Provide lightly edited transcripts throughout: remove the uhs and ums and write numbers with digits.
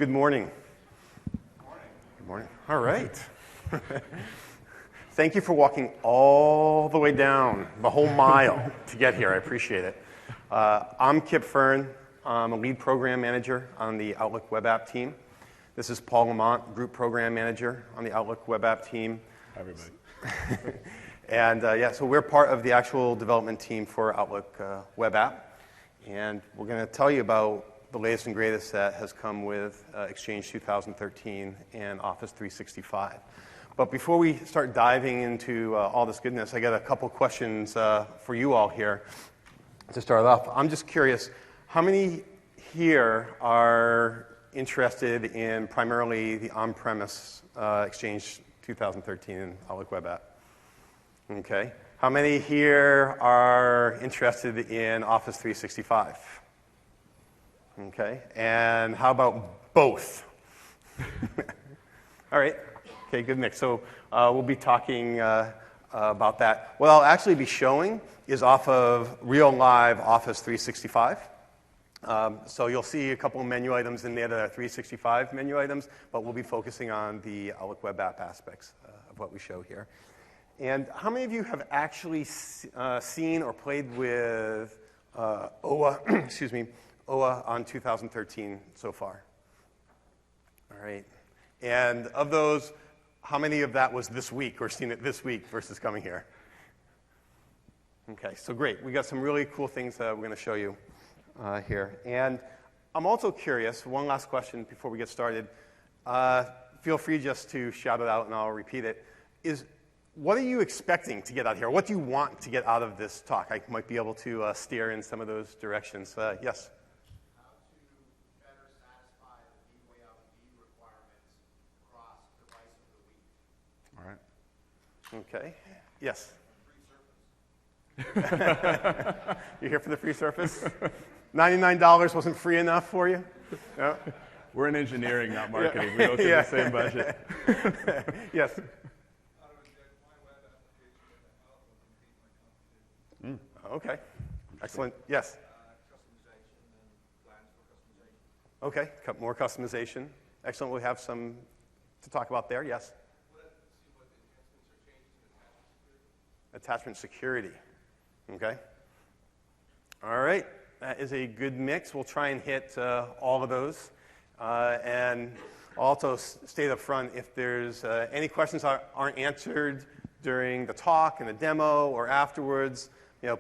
Good morning. Good morning. All right. Thank you for walking all the way down, the whole mile, to get here. I appreciate it. I'm Kip Fern. I'm a lead program manager on the Outlook web app team. This is Paul Lamont, group program manager on the Outlook web app team. Hi, everybody. And so we're part of the actual development team for Outlook web app. And we're going to tell you about the latest and greatest that has come with Exchange 2013 and Office 365. But before we start diving into all this goodness, I got a couple questions for you all here to start off. I'm just curious, how many here are interested in primarily the on-premise Exchange 2013 and Outlook web app? Okay. How many here are interested in Office 365? Okay. And how about both? All right. Okay, good mix. So we'll be talking about that. What I'll actually be showing is off of real live Office 365. So you'll see a couple of menu items in there that are 365 menu items, but we'll be focusing on the Outlook web app aspects of what we show here. And how many of you have actually seen or played with OA, OA on 2013 so far? All right. And of those, how many of that was this week or seen it this week versus coming here? Okay, so great. We got some really cool things that we're going to show you here. And I'm also curious, one last question before we get started. Feel free just to shout it out and I'll repeat it. What are you expecting to get out of here? What do you want to get out of this talk? I might be able to steer in some of those directions. Yes? How to better satisfy the BYOD requirements across device of the week. All right. Okay. Yes? Free Surface. You're here for the free Surface? $99 wasn't free enough for you? No? We're in engineering, not marketing. We don't get the same budget. Yes? Okay. Excellent. Yes? Customization and plans for customization. Okay. More customization. Excellent. We have some to talk about there. Yes? See what enhancements or changes in Attachment security. Okay. All right. That is a good mix. We'll try and hit all of those. And I'll also state up front, if there's any questions that aren't answered during the talk and the demo or afterwards,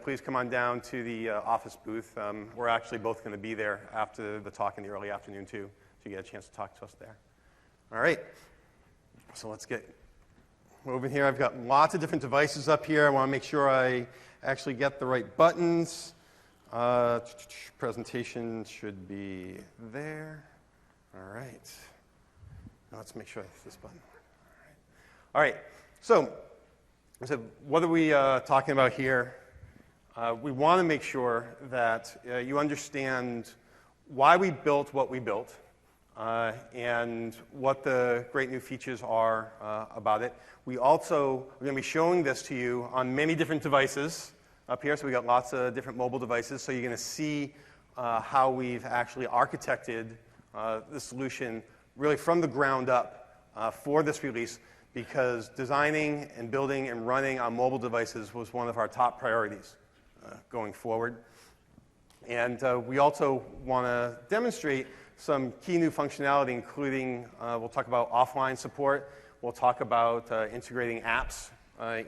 please come on down to the office booth. We're actually both going to be there after the talk in the early afternoon, too, so you get a chance to talk to us there. All right. So let's get moving here. I've got lots of different devices up here. I want to make sure I actually get the right buttons. Presentation should be there. All right. Now let's make sure it's this button. All right. So what are we talking about here? We want to make sure that you understand why we built what we built and what the great new features are about it. We're going to be showing this to you on many different devices up here. So we got lots of different mobile devices. So you're going to see how we've actually architected the solution really from the ground up for this release, because designing and building and running on mobile devices was one of our top priorities going forward. And we also want to demonstrate some key new functionality, including we'll talk about offline support. We'll talk about integrating apps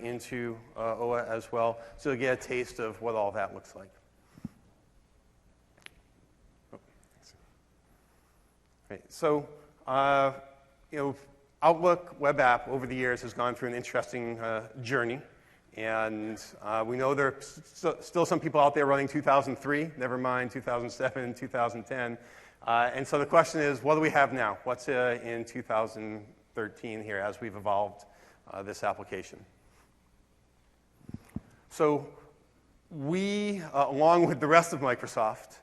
into OA as well, so you'll get a taste of what all that looks like. Right, so, Outlook web app over the years has gone through an interesting journey. And we know there are still some people out there running 2003, never mind 2007, 2010. And so the question is, what do we have now? What's in 2013 here as we've evolved this application? So we, along with the rest of Microsoft,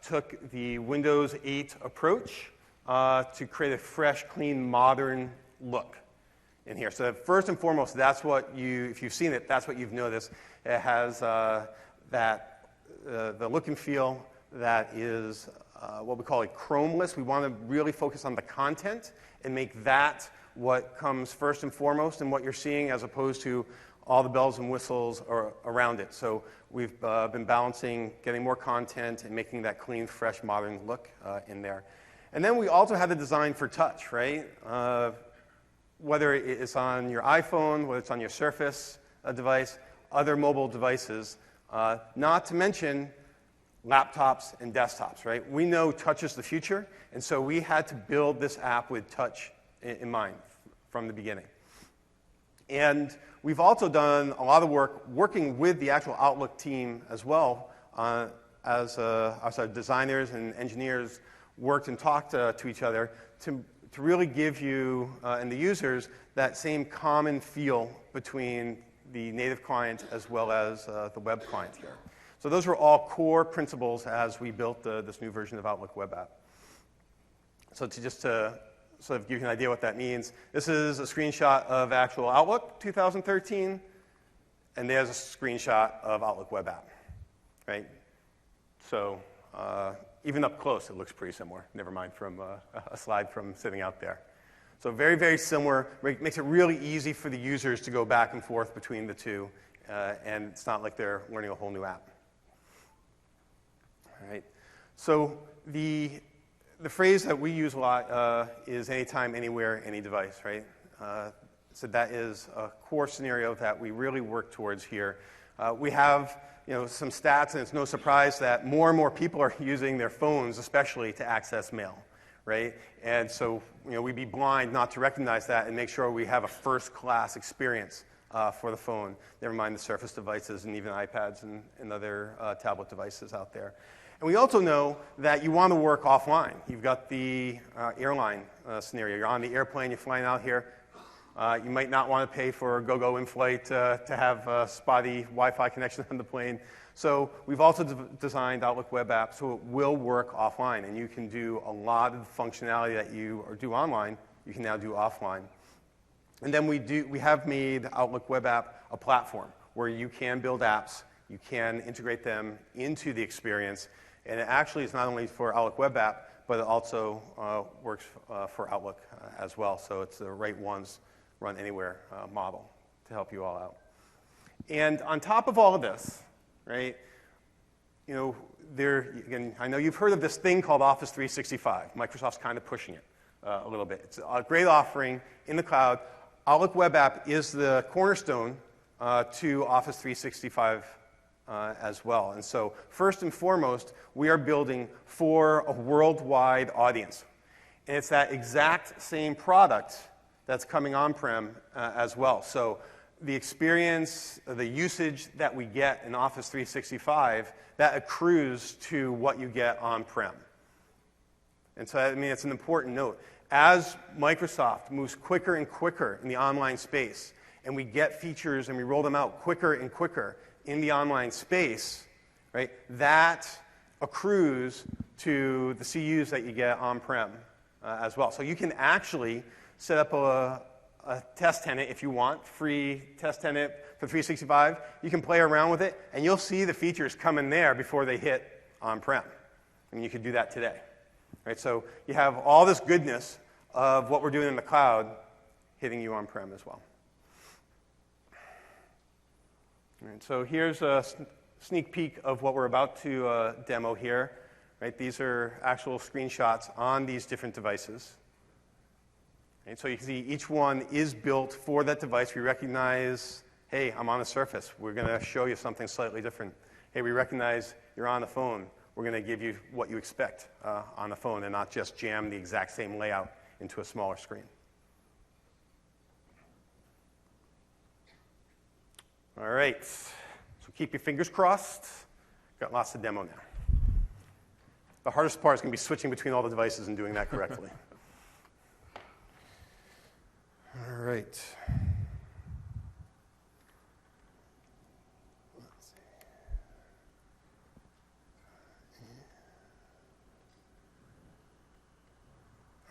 took the Windows 8 approach to create a fresh, clean, modern look in here. So first and foremost, that's what if you've seen it, that's what you've noticed. It has the look and feel that is what we call a chromeless. We want to really focus on the content and make that what comes first and foremost in what you're seeing, as opposed to all the bells and whistles around it. So we've been balancing getting more content and making that clean, fresh, modern look in there. And then we also have the design for touch, right? Whether it's on your iPhone, whether it's on your Surface device, other mobile devices, not to mention laptops and desktops, right? We know touch is the future, and so we had to build this app with touch in mind from the beginning. And we've also done a lot of work working with the actual Outlook team as well, as our designers and engineers worked and talked to each other to really give you and the users that same common feel between the native client as well as the web client here. So those were all core principles as we built this new version of Outlook web app. So to sort of give you an idea what that means, this is a screenshot of actual Outlook 2013, and there's a screenshot of Outlook web app, right? So even up close, it looks pretty similar, never mind from a slide from sitting out there. So very, very similar. Makes it really easy for the users to go back and forth between the two, and it's not like they're learning a whole new app. All right. So the phrase that we use a lot is anytime, anywhere, any device, right? So that is a core scenario that we really work towards here. We have some stats, and it's no surprise that more and more people are using their phones, especially to access mail, right? And so we'd be blind not to recognize that and make sure we have a first-class experience for the phone, never mind the Surface devices and even iPads and other tablet devices out there. And we also know that you want to work offline. You've got the airline scenario. You're on the airplane, you're flying out here. You might not want to pay for a go-go in-flight to have a spotty Wi-Fi connection on the plane. So we've also designed Outlook web app so it will work offline, and you can do a lot of the functionality that you do online, you can now do offline. And then we have made Outlook web app a platform where you can build apps, you can integrate them into the experience, and it actually is not only for Outlook web app, but it also works for Outlook as well. So it's the right ones, run anywhere model to help you all out. And on top of all of this, right, again, I know you've heard of this thing called Office 365. Microsoft's kind of pushing it a little bit. It's a great offering in the cloud. Outlook web app is the cornerstone to Office 365 as well. And so first and foremost, we are building for a worldwide audience. And it's that exact same product that's coming on-prem as well. So the experience, the usage that we get in Office 365, that accrues to what you get on-prem. And so, I mean, it's an important note. As Microsoft moves quicker and quicker in the online space, and we get features and we roll them out quicker and quicker in the online space, right, that accrues to the CUs that you get on-prem as well. So you can actually set up a test tenant if you want, free test tenant for 365. You can play around with it, and you'll see the features come in there before they hit on-prem. I mean, you can do that today. Right? So you have all this goodness of what we're doing in the cloud hitting you on-prem as well. All right, so here's a sneak peek of what we're about to demo here. Right? These are actual screenshots on these different devices. And so you can see each one is built for that device. We recognize, hey, I'm on a Surface. We're going to show you something slightly different. Hey, we recognize you're on the phone. We're going to give you what you expect on the phone and not just jam the exact same layout into a smaller screen. All right, so keep your fingers crossed. Got lots to demo now. The hardest part is going to be switching between all the devices and doing that correctly. All right.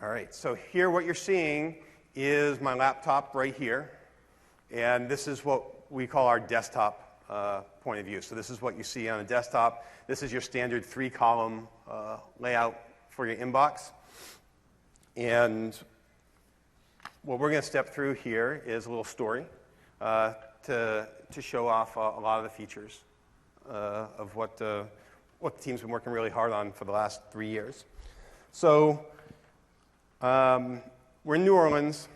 All right, so here what you're seeing is my laptop right here, and this is what we call our desktop point of view. So this is what you see on a desktop. This is your standard 3-column layout for your inbox. And what we're going to step through here is a little story to show off a lot of the features of what the team's been working really hard on for the last 3 years. So we're in New Orleans,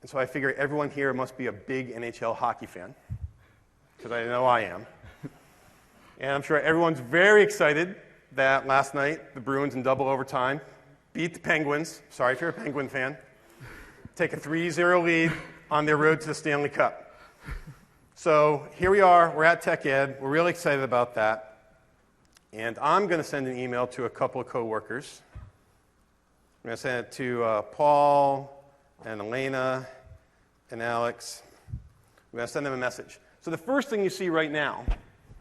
and so I figure everyone here must be a big NHL hockey fan, because I know I am. And I'm sure everyone's very excited that last night the Bruins in double overtime beat the Penguins. Sorry if you're a Penguin fan. Take a 3-0 lead on their road to the Stanley Cup. So here we are. We're at TechEd. We're really excited about that. And I'm going to send an email to a couple of coworkers. I'm going to send it to Paul and Elena and Alex. I'm going to send them a message. So the first thing you see right now,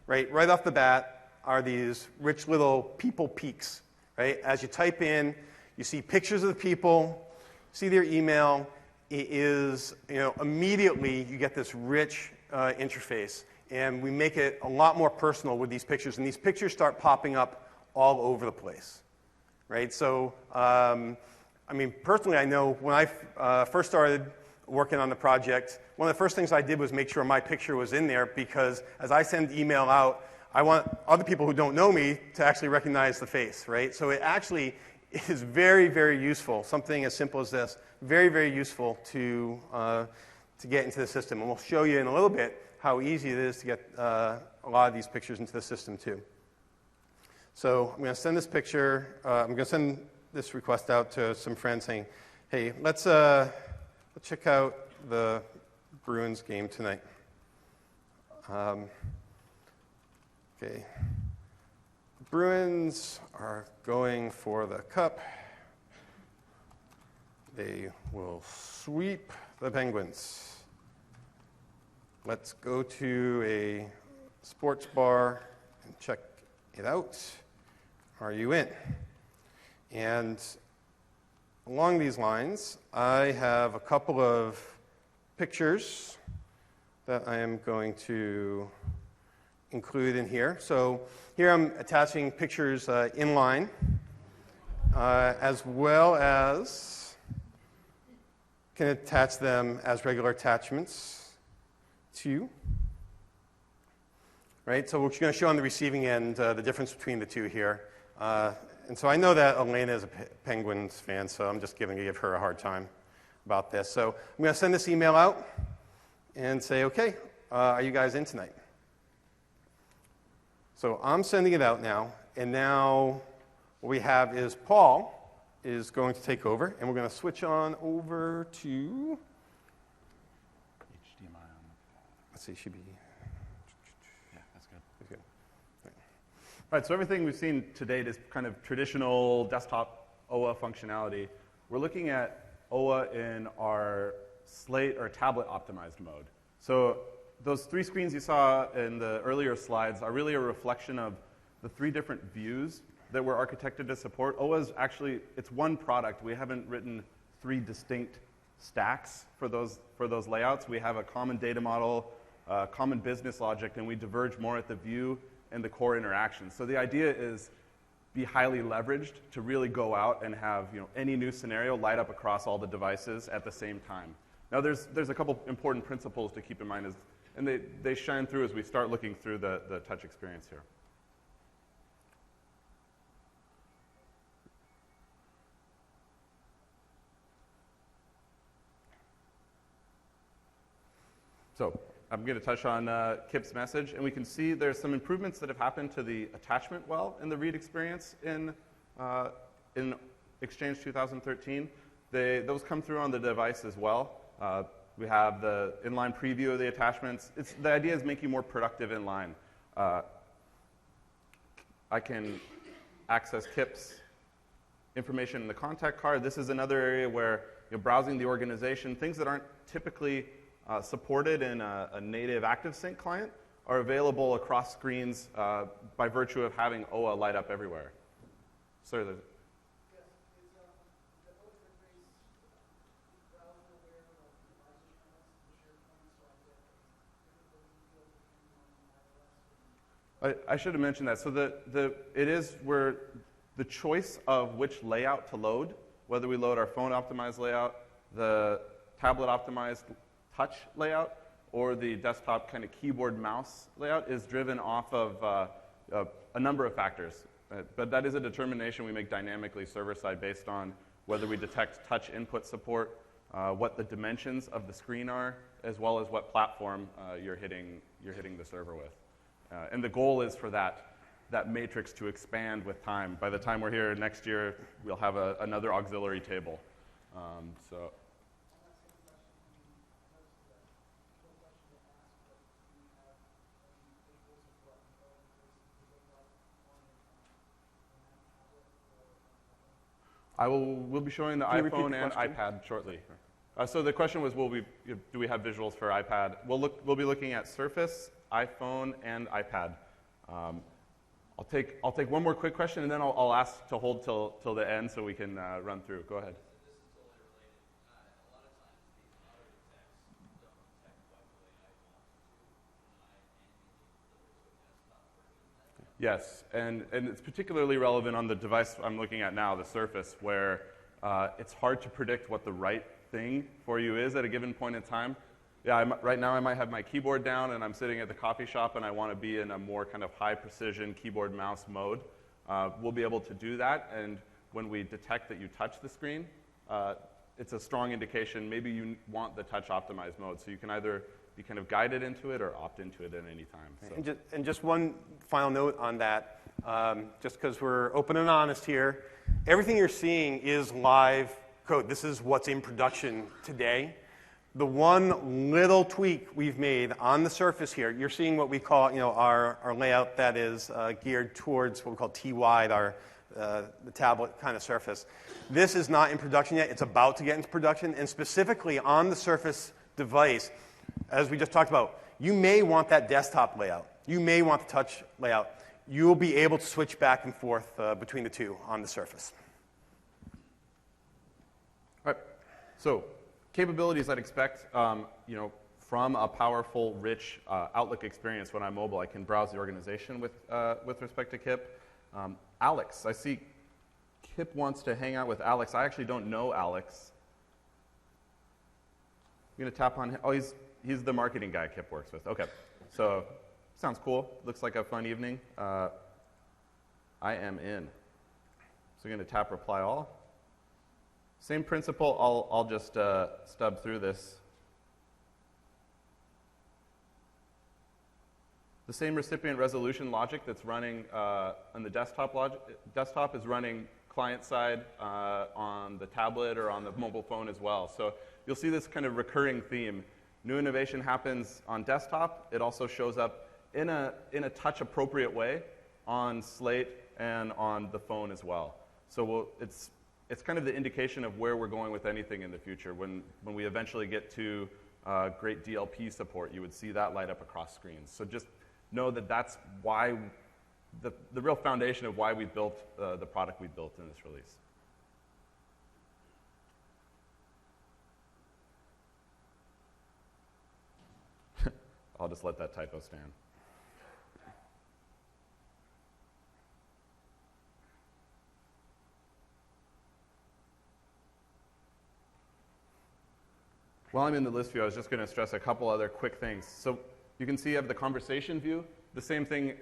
right off the bat, are these rich little people peeks. Right? As you type in, you see pictures of the people, see their email. It is, immediately you get this rich interface. And we make it a lot more personal with these pictures. And these pictures start popping up all over the place. Right? So, personally, I know when I first started working on the project, one of the first things I did was make sure my picture was in there, because as I send email out, I want other people who don't know me to actually recognize the face, right? So it actually is very, very useful, something as simple as this, very, very useful to get into the system. And we'll show you in a little bit how easy it is to get a lot of these pictures into the system too. So I'm going to send this picture, I'm going to send this request out to some friends saying, hey, let's check out the Bruins game tonight. Okay. The Bruins are going for the cup. They will sweep the Penguins. Let's go to a sports bar and check it out. Are you in? And along these lines, I have a couple of pictures that I am going to include in here. So here I'm attaching pictures inline, as well as can attach them as regular attachments too. Right? So we're going to show on the receiving end the difference between the two here. And so I know that Elena is a Penguins fan, so I'm just give her a hard time about this. So I'm going to send this email out and say, okay, are you guys in tonight? So I'm sending it out now, and now what we have is Paul is going to take over, and we're going to switch on over to, HDMI on. let's see, should be, Yeah, that's good. that's good. All right, so everything we've seen to date is kind of traditional desktop OA functionality. We're looking at OA in our slate or tablet optimized mode. So those 3 screens you saw in the earlier slides are really a reflection of the 3 different views that we're architected to support. OA is actually, it's one product. We haven't written 3 distinct stacks for those layouts. We have a common data model, common business logic, and we diverge more at the view and the core interactions. So the idea is be highly leveraged to really go out and have any new scenario light up across all the devices at the same time. Now there's a couple important principles to keep in mind, and they shine through as we start looking through the touch experience here. So I'm going to touch on Kip's message, and we can see there's some improvements that have happened to the attachment well in the read experience in Exchange 2013. Those come through on the device as well. We have the inline preview of the attachments. The idea is make you more productive inline. I can access Kip's information in the contact card. This is another area where browsing the organization, things that aren't typically supported in a native ActiveSync client are available across screens by virtue of having OA light up everywhere. Sorry, there's I should have mentioned that. So it is where the choice of which layout to load, whether we load our phone optimized layout, the tablet optimized touch layout, or the desktop kind of keyboard mouse layout, is driven off of a number of factors. But that is a determination we make dynamically server-side based on whether we detect touch input support, what the dimensions of the screen are, as well as what platform you're hitting the server with. And the goal is for that matrix to expand with time. By the time we're here next year, we'll have another auxiliary table. So. We'll be showing the iPhone and iPad shortly. So the question was, do we have visuals for iPad? We'll be looking at Surface, iPhone, and iPad. I'll take one more quick question, and then I'll ask to hold till the end so we can run through. Go ahead. Yes, and it's particularly relevant on the device I'm looking at now, the Surface, where it's hard to predict what the right thing for you is at a given point in time. Yeah, right now I might have my keyboard down and I'm sitting at the coffee shop and I want to be in a more kind of high precision keyboard mouse mode. We'll be able to do that, and when we detect that you touch the screen, it's a strong indication maybe you want the touch optimized mode, so you can either be kind of guided into it or opt into it at any time. So. And just one final note on that, just because we're open and honest here, everything you're seeing is live code. This is what's in production today. The one little tweak we've made on the Surface here, you're seeing what we call, our layout that is geared towards what we call T-wide, the tablet kind of surface. This is not in production yet. It's about to get into production, and specifically on the Surface device, as we just talked about, you may want that desktop layout. You may want the touch layout. You'll be able to switch back and forth between the two on the Surface. All right. So capabilities I'd expect, from a powerful, rich Outlook experience when I'm mobile. I can browse the organization with respect to Kip. Alex, I see Kip wants to hang out with Alex. I actually don't know Alex. I'm going to tap on him. Oh, he's the marketing guy Kip works with. Okay. So sounds cool. Looks like a fun evening. I am in. So I'm going to tap reply all. Same principle. I'll just stub through this. The same recipient resolution logic that's running on the desktop is running client side on the tablet or on the mobile phone as well. So you'll see this kind of recurring theme. New innovation happens on desktop. It also shows up in a touch appropriate way on Slate and on the phone as well. So it's kind of the indication of where we're going with anything in the future. When we eventually get to great DLP support, you would see that light up across screens. So just know that that's why the real foundation of why we built the product we built in this release. I'll just let that typo stand. While I'm in the list view, I was just going to stress a couple other quick things. So you can see I have the conversation view. The same thing,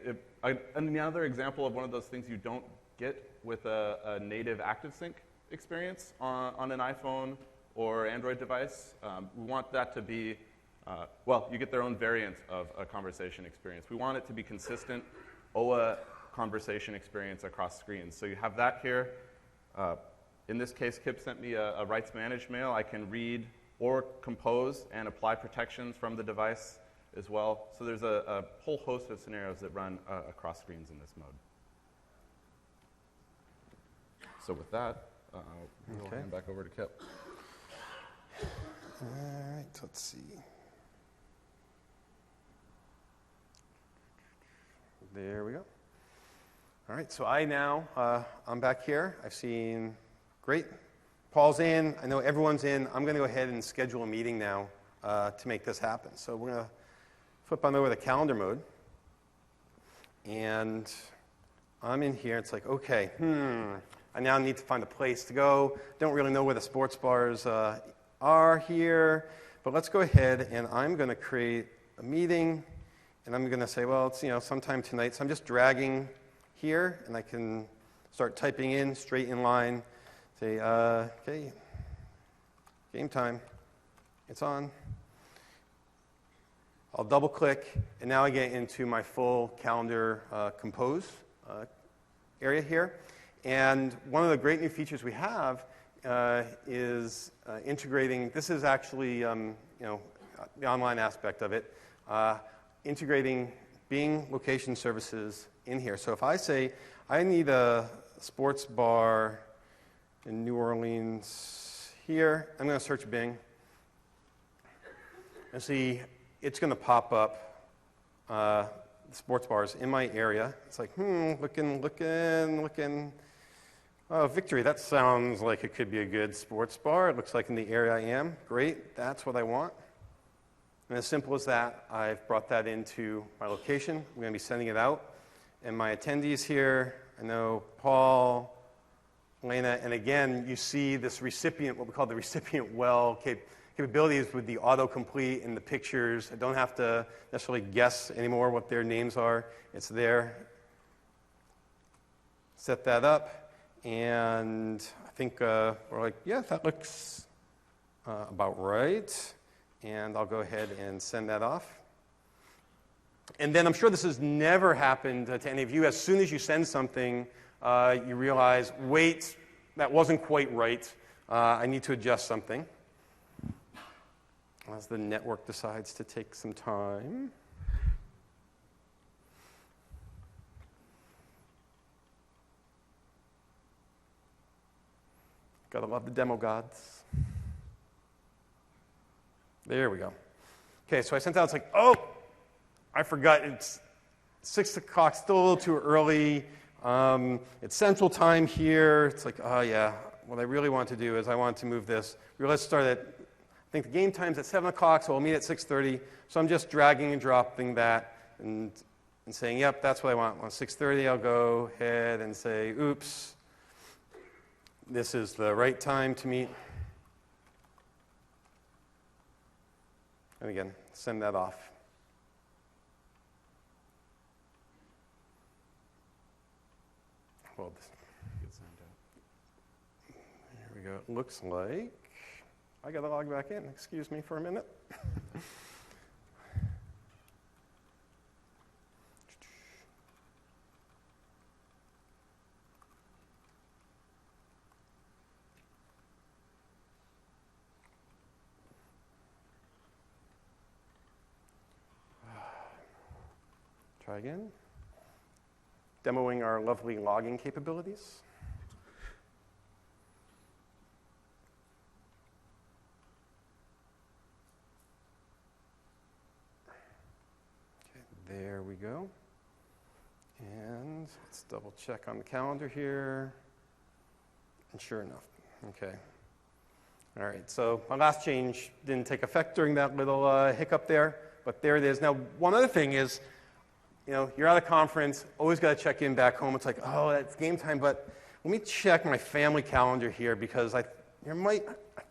another example of one of those things you don't get with a native ActiveSync experience on an iPhone or Android device. We want that to be, you get their own variant of a conversation experience. We want it to be consistent OA conversation experience across screens. So you have that here. In this case, Kip sent me a rights managed mail. I can read or compose and apply protections from the device as well. So there's a whole host of scenarios that run across screens in this mode. So with that, we'll hand back over to Kip. All right, let's see. There we go. All right, so I'm back here. I've seen, great. Paul's in. I know everyone's in. I'm going to go ahead and schedule a meeting now to make this happen. So we're going to flip on over to calendar mode. and I'm in here. It's like, okay, I now need to find a place to go. Don't really know where the sports bars are here, but let's go ahead and I'm going to create a meeting, and I'm going to say, well, it's sometime tonight. So I'm just dragging here, and I can start typing in straight in line. Say, okay, game time. It's on. I'll double click, and now I get into my full calendar compose area here. And one of the great new features we have is integrating. This is actually the online aspect of it, integrating Bing location services in here. So if I say I need a sports bar in New Orleans here, I'm going to search Bing and see it's going to pop up sports bars in my area. It's like, looking. Oh, Victory, that sounds like it could be a good sports bar. It looks like in the area I am. Great, that's what I want. And as simple as that, I've brought that into my location. I'm going to be sending it out. And my attendees here, I know Paul, Elena, and again, you see this recipient, what we call the recipient well capabilities with the autocomplete and the pictures. I don't have to necessarily guess anymore what their names are. It's there. Set that up. And I think we're like, yeah, that looks about right. And I'll go ahead and send that off. And then I'm sure this has never happened to any of you. As soon as you send something, you realize, wait, that wasn't quite right. I need to adjust something. As the network decides to take some time. Gotta love the demo gods. There we go. Okay, so I sent out, it's like, oh, I forgot, it's 6 o'clock, still a little too early. It's Central Time here. It's like, oh yeah, what I really want to do is I want to move this. Let's start at, I think the game time's at 7 o'clock, so we'll meet at 6:30. So I'm just dragging and dropping that and saying, yep, that's what I want. On 6:30, I'll go ahead and say, oops, this is the right time to meet. And again, send that off. Well, here we go. It looks like I got to log back in. Excuse me for a minute. Try again. Demoing our lovely logging capabilities. Okay, there we go. And let's double check on the calendar here. And sure enough, okay. All right, so my last change didn't take effect during that little hiccup there, but there it is. Now, one other thing is, you're at a conference, always got to check in back home. It's like, oh, that's game time, but let me check my family calendar here because I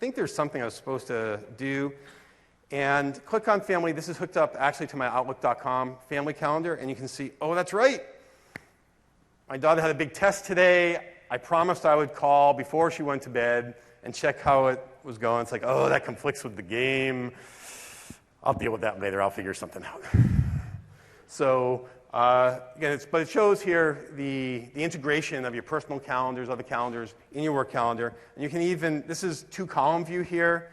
think there's something I was supposed to do. And click on family. This is hooked up actually to my Outlook.com family calendar, and you can see, oh, that's right. My daughter had a big test today. I promised I would call before she went to bed and check how it was going. It's like, oh, that conflicts with the game. I'll deal with that later. I'll figure something out. So again, but it shows here the integration of your personal calendars, other calendars in your work calendar. And you can even, this is 2-column view here.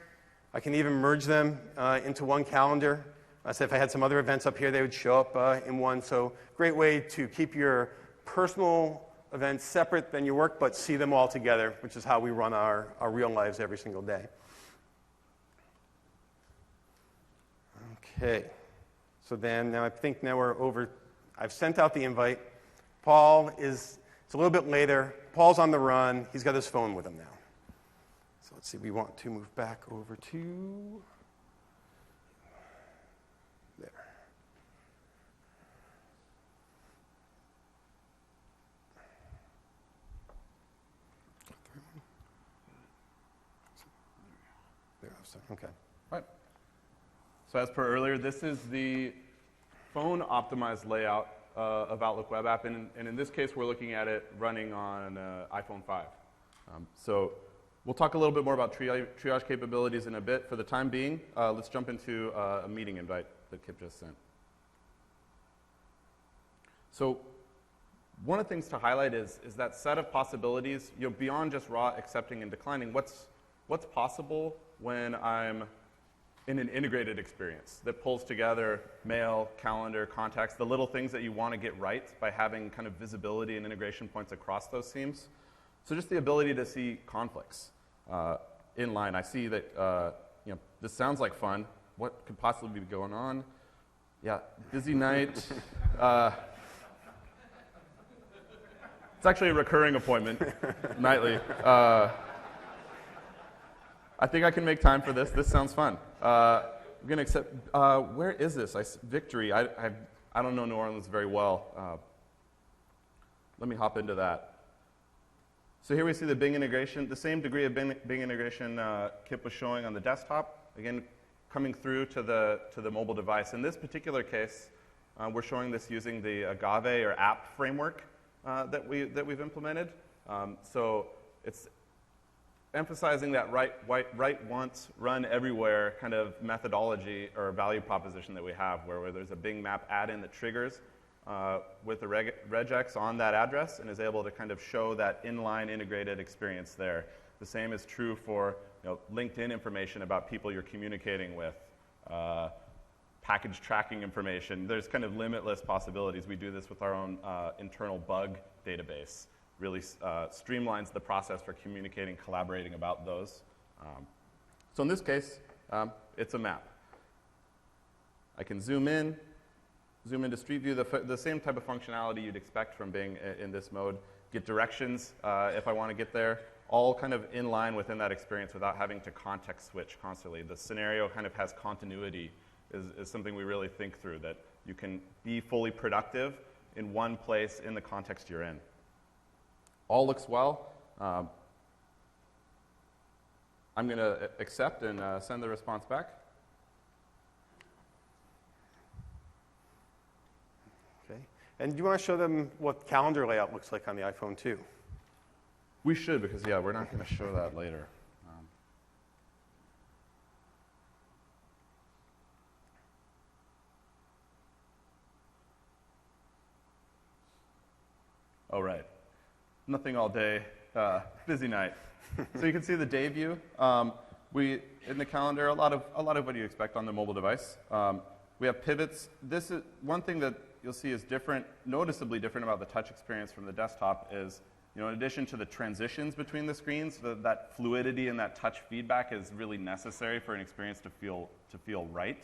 I can even merge them into one calendar. So if I had some other events up here, they would show up in one. So great way to keep your personal events separate than your work, but see them all together, which is how we run our real lives every single day. Okay. So then now I think now we're over. I've sent out the invite. It's a little bit later. Paul's on the run. He's got his phone with him now. So let's see. We want to move back over to there. Interesting. Okay. Right. So as per earlier, this is the phone-optimized layout of Outlook Web App, and in this case, we're looking at it running on iPhone 5. So we'll talk a little bit more about triage capabilities in a bit. For the time being, let's jump into a meeting invite that Kip just sent. So one of the things to highlight is that set of possibilities, beyond just raw accepting and declining, what's possible when I'm in an integrated experience that pulls together mail, calendar, contacts, the little things that you want to get right by having kind of visibility and integration points across those themes. So just the ability to see conflicts in line. I see that this sounds like fun. What could possibly be going on? Yeah, busy night. It's actually a recurring appointment nightly. I think I can make time for this. This sounds fun. I'm going to accept. Where is this? Victory. I don't know New Orleans very well. Let me hop into that. So here we see the Bing integration, the same degree of Bing integration Kip was showing on the desktop. Again, coming through to the mobile device. In this particular case, we're showing this using the Agave or app framework that we've implemented. So it's emphasizing that write once, run everywhere kind of methodology or value proposition that we have, where there's a Bing map add-in that triggers with the regex on that address and is able to kind of show that inline integrated experience there. The same is true for LinkedIn information about people you're communicating with, package tracking information. There's kind of limitless possibilities. We do this with our own internal bug database. Really streamlines the process for communicating, collaborating about those. So in this case, it's a map. I can zoom into Street View, the same type of functionality you'd expect from being in this mode. Get directions if I want to get there, all kind of in line within that experience without having to context switch constantly. The scenario kind of has continuity is something we really think through, that you can be fully productive in one place in the context you're in. All looks well. I'm going to accept and send the response back. Okay. And do you want to show them what calendar layout looks like on the iPhone 2? We should, because, yeah, we're not going to show that later. All right. Nothing all day, busy night. So you can see the day view. In the calendar, a lot of what you expect on the mobile device. We have pivots. This is one thing that you'll see is different, noticeably different about the touch experience from the desktop is, in addition to the transitions between the screens, that fluidity and that touch feedback is really necessary for an experience to feel right.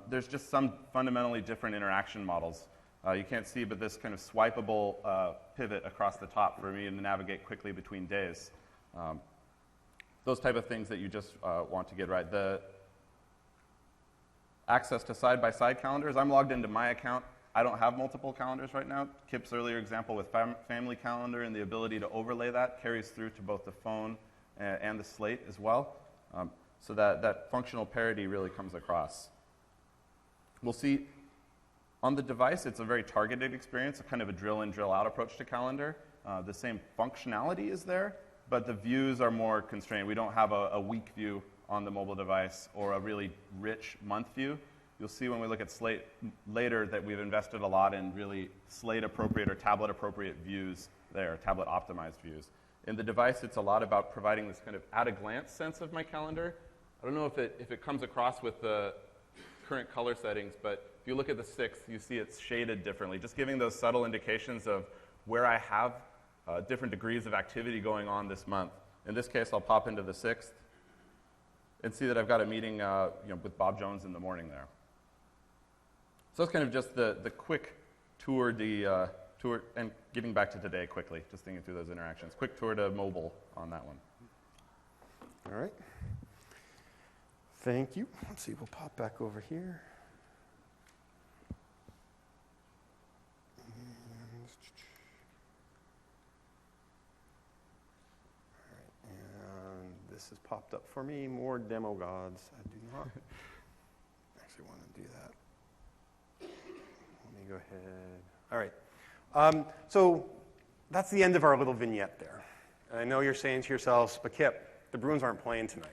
There's just some fundamentally different interaction models. You can't see, but this kind of swipeable pivot across the top for me to navigate quickly between days. Those type of things that you just want to get right. The access to side-by-side calendars. I'm logged into my account. I don't have multiple calendars right now. Kip's earlier example with family calendar and the ability to overlay that carries through to both the phone and the slate as well. So that functional parity really comes across. We'll see on the device, it's a very targeted experience, a kind of a drill-in, drill-out approach to calendar. The same functionality is there, but the views are more constrained. We don't have a week view on the mobile device or a really rich month view. You'll see when we look at Slate later that we've invested a lot in really Slate-appropriate or tablet-appropriate views there, tablet-optimized views. In the device, it's a lot about providing this kind of at-a-glance sense of my calendar. I don't know if it comes across with the current color settings, but if you look at the 6th, you see it's shaded differently, just giving those subtle indications of where I have different degrees of activity going on this month. In this case, I'll pop into the 6th and see that I've got a meeting with Bob Jones in the morning there. So that's kind of just the quick tour, and getting back to today quickly, just thinking through those interactions. Quick tour to mobile on that one. All right. Thank you. Let's see, we'll pop back over here. this has popped up for me. More demo gods. I do not actually want to do that. Let me go ahead. All right. So that's the end of our little vignette there. And I know you're saying to yourselves, but Kip, the Bruins aren't playing tonight.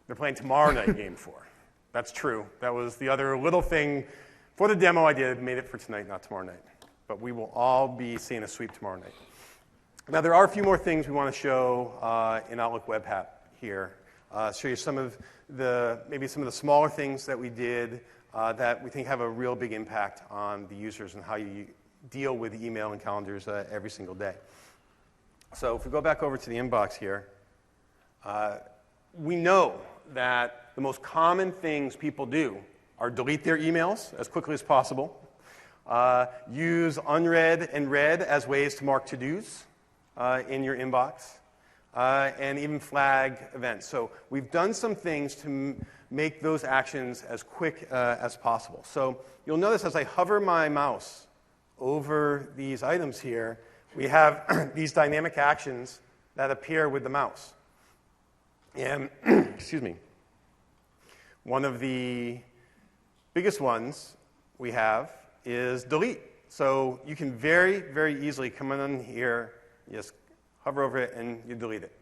They're playing tomorrow night, Game 4. That's true. That was the other little thing for the demo I did, made it for tonight, not tomorrow night. But we will all be seeing a sweep tomorrow night. Now, there are a few more things we want to show in Outlook Web App here. Show you maybe some of the smaller things that we did that we think have a real big impact on the users and how you deal with email and calendars every single day. So if we go back over to the inbox here, we know that the most common things people do are delete their emails as quickly as possible, use unread and read as ways to mark to-dos in your inbox, and even flag events. So we've done some things to make those actions as quick as possible. So you'll notice as I hover my mouse over these items here, we have these dynamic actions that appear with the mouse. And, excuse me, one of the biggest ones we have is delete. So you can very, very easily come in here, just hover over it, and you delete it.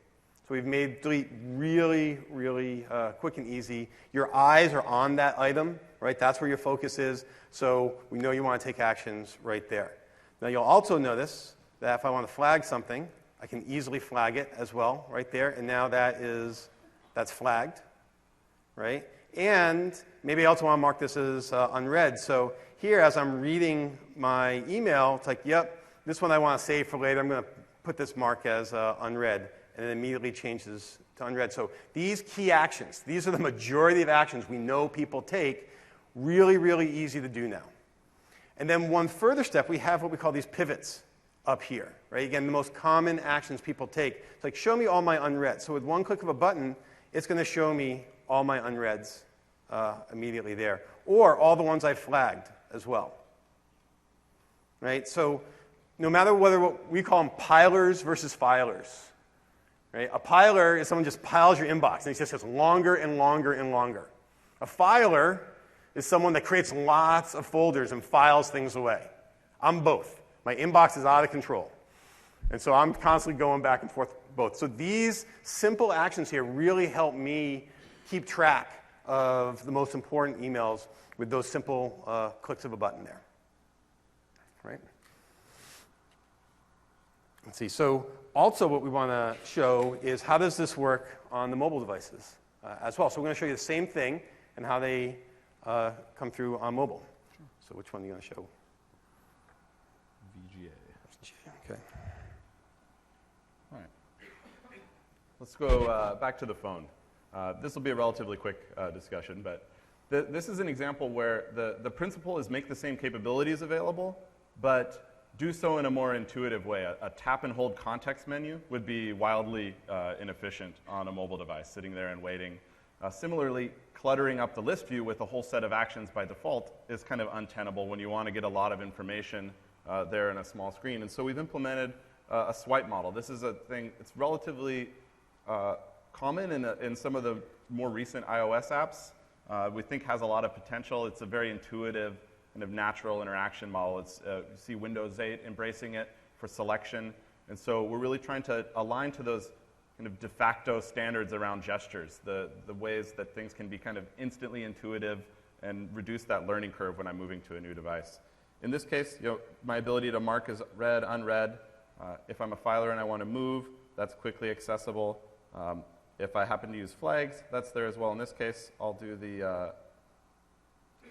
So we've made delete really, really quick and easy. Your eyes are on that item, right? That's where your focus is. So we know you want to take actions right there. Now you'll also notice that if I want to flag something, I can easily flag it as well right there. And now that's flagged, right? And maybe I also want to mark this as unread. So here, as I'm reading my email, it's like, yep, this one I want to save for later. I'm going to put this mark as unread, and it immediately changes to unread. So these key actions, these are the majority of actions we know people take, really, really easy to do now. And then one further step, we have what we call these pivots up here, right? Again, the most common actions people take. It's like, show me all my unread. So with one click of a button, it's going to show me all my unreads immediately there, or all the ones I flagged as well, right? So no matter what we call them pilers versus filers, right? A piler is someone just piles your inbox, and it just gets longer and longer and longer. A filer is someone that creates lots of folders and files things away. I'm both. My inbox is out of control. And so I'm constantly going back and forth both. So these simple actions here really help me keep track of the most important emails with those simple clicks of a button there, right? Let's see. So also what we want to show is how does this work on the mobile devices as well. So we're going to show you the same thing and how they come through on mobile. Sure. So which one are you going to show? VGA. Okay. All right. Let's go back to the phone. This will be a relatively quick discussion, but this is an example where the principle is make the same capabilities available, but do so in a more intuitive way. A tap and hold context menu would be wildly inefficient on a mobile device, sitting there and waiting. Similarly, cluttering up the list view with a whole set of actions by default is kind of untenable when you want to get a lot of information there in a small screen. And so we've implemented a swipe model. This is a thing, it's relatively common in some of the more recent iOS apps. We think has a lot of potential. It's a very intuitive kind of natural interaction model. It's, you see Windows 8 embracing it for selection. And so we're really trying to align to those kind of de facto standards around gestures, the ways that things can be kind of instantly intuitive and reduce that learning curve when I'm moving to a new device. In this case, my ability to mark as read, unread. If I'm a filer and I want to move, that's quickly accessible. If I happen to use flags, that's there as well. In this case, I'll do the,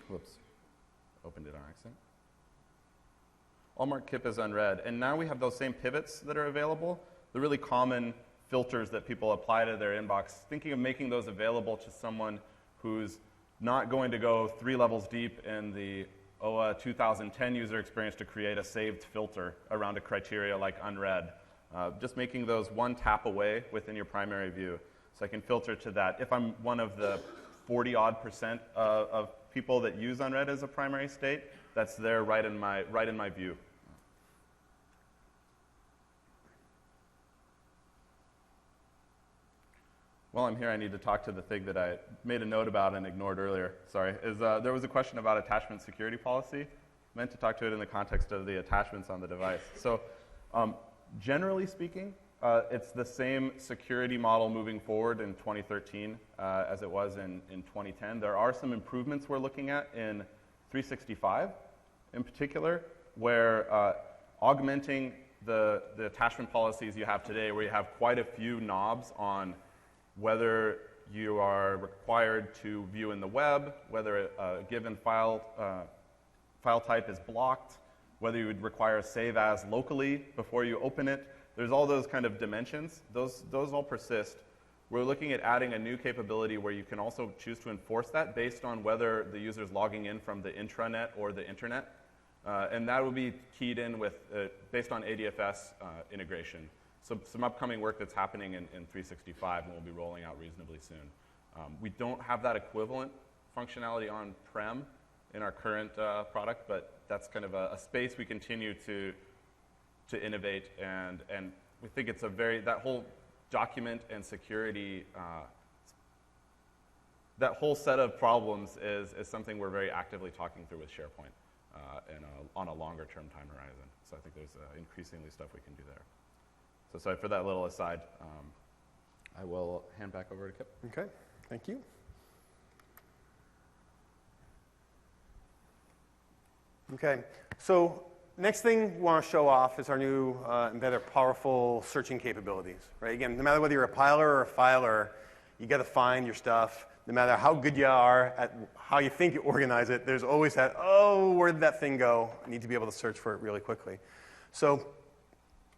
whoops, opened it on accident. I'll mark KIP as unread. And now we have those same pivots that are available, the really common filters that people apply to their inbox, thinking of making those available to someone who's not going to go 3 levels deep in the OA 2010 user experience to create a saved filter around a criteria like unread. Just making those one tap away within your primary view. So I can filter to that. If I'm one of the 40-odd% of people that use unread as a primary state, that's there right in my view. while I'm here, I need to talk to the thing that I made a note about and ignored earlier. Sorry. There was a question about attachment security policy. I meant to talk to it in the context of the attachments on the device. So generally speaking, it's the same security model moving forward in 2013 as it was in 2010. There are some improvements we're looking at in 365 in particular, where augmenting the attachment policies you have today, where you have quite a few knobs on whether you are required to view in the web, whether a given file type is blocked, whether you would require save as locally before you open it. There's all those kind of dimensions. Those all persist. We're looking at adding a new capability where you can also choose to enforce that based on whether the user is logging in from the intranet or the internet. And that will be keyed in with, based on ADFS integration. So some upcoming work that's happening in 365 and we'll be rolling out reasonably soon. We don't have that equivalent functionality on-prem in our current product, but that's kind of a space we continue to innovate, and we think it's that whole document and security, that whole set of problems is something we're very actively talking through with SharePoint and on a longer term time horizon. So I think there's increasingly stuff we can do there. So sorry for that little aside. I will hand back over to Kip. Okay, thank you. Okay, so next thing we want to show off is our new embedded powerful searching capabilities, right? Again, no matter whether you're a piler or a filer, you got to find your stuff. No matter how good you are at how you think you organize it, there's always that, oh, where did that thing go? I need to be able to search for it really quickly. So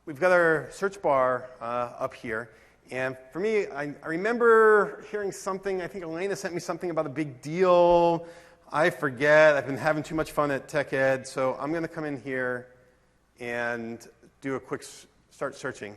we've got our search bar up here. And for me, I remember hearing something, I think Elena sent me something about a big deal. I forget. I've been having too much fun at TechEd, so I'm going to come in here and do a quick start searching.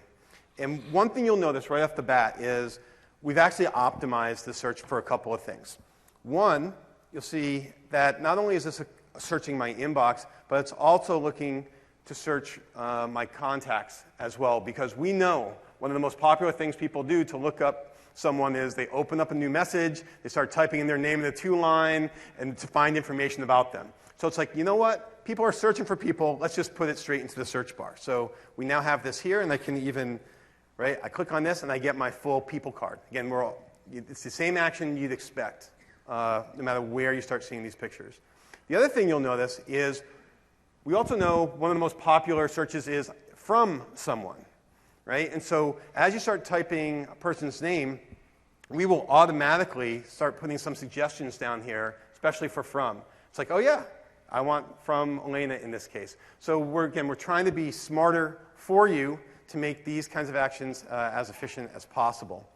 And one thing you'll notice right off the bat is we've actually optimized the search for a couple of things. One, you'll see that not only is this searching my inbox, but it's also looking to search my contacts as well, because we know one of the most popular things people do to look up someone is they open up a new message, they start typing in their name in the to-line, and to find information about them. So it's like, you know what? People are searching for people. Let's just put it straight into the search bar. So we now have this here, and I can even, right, I click on this, and I get my full people card. Again, it's the same action you'd expect, no matter where you start seeing these pictures. The other thing you'll notice is we also know one of the most popular searches is from someone, right? And so as you start typing a person's name, we will automatically start putting some suggestions down here, especially for from. It's like, oh yeah, I want from Elena in this case. So we're trying to be smarter for you to make these kinds of actions as efficient as possible.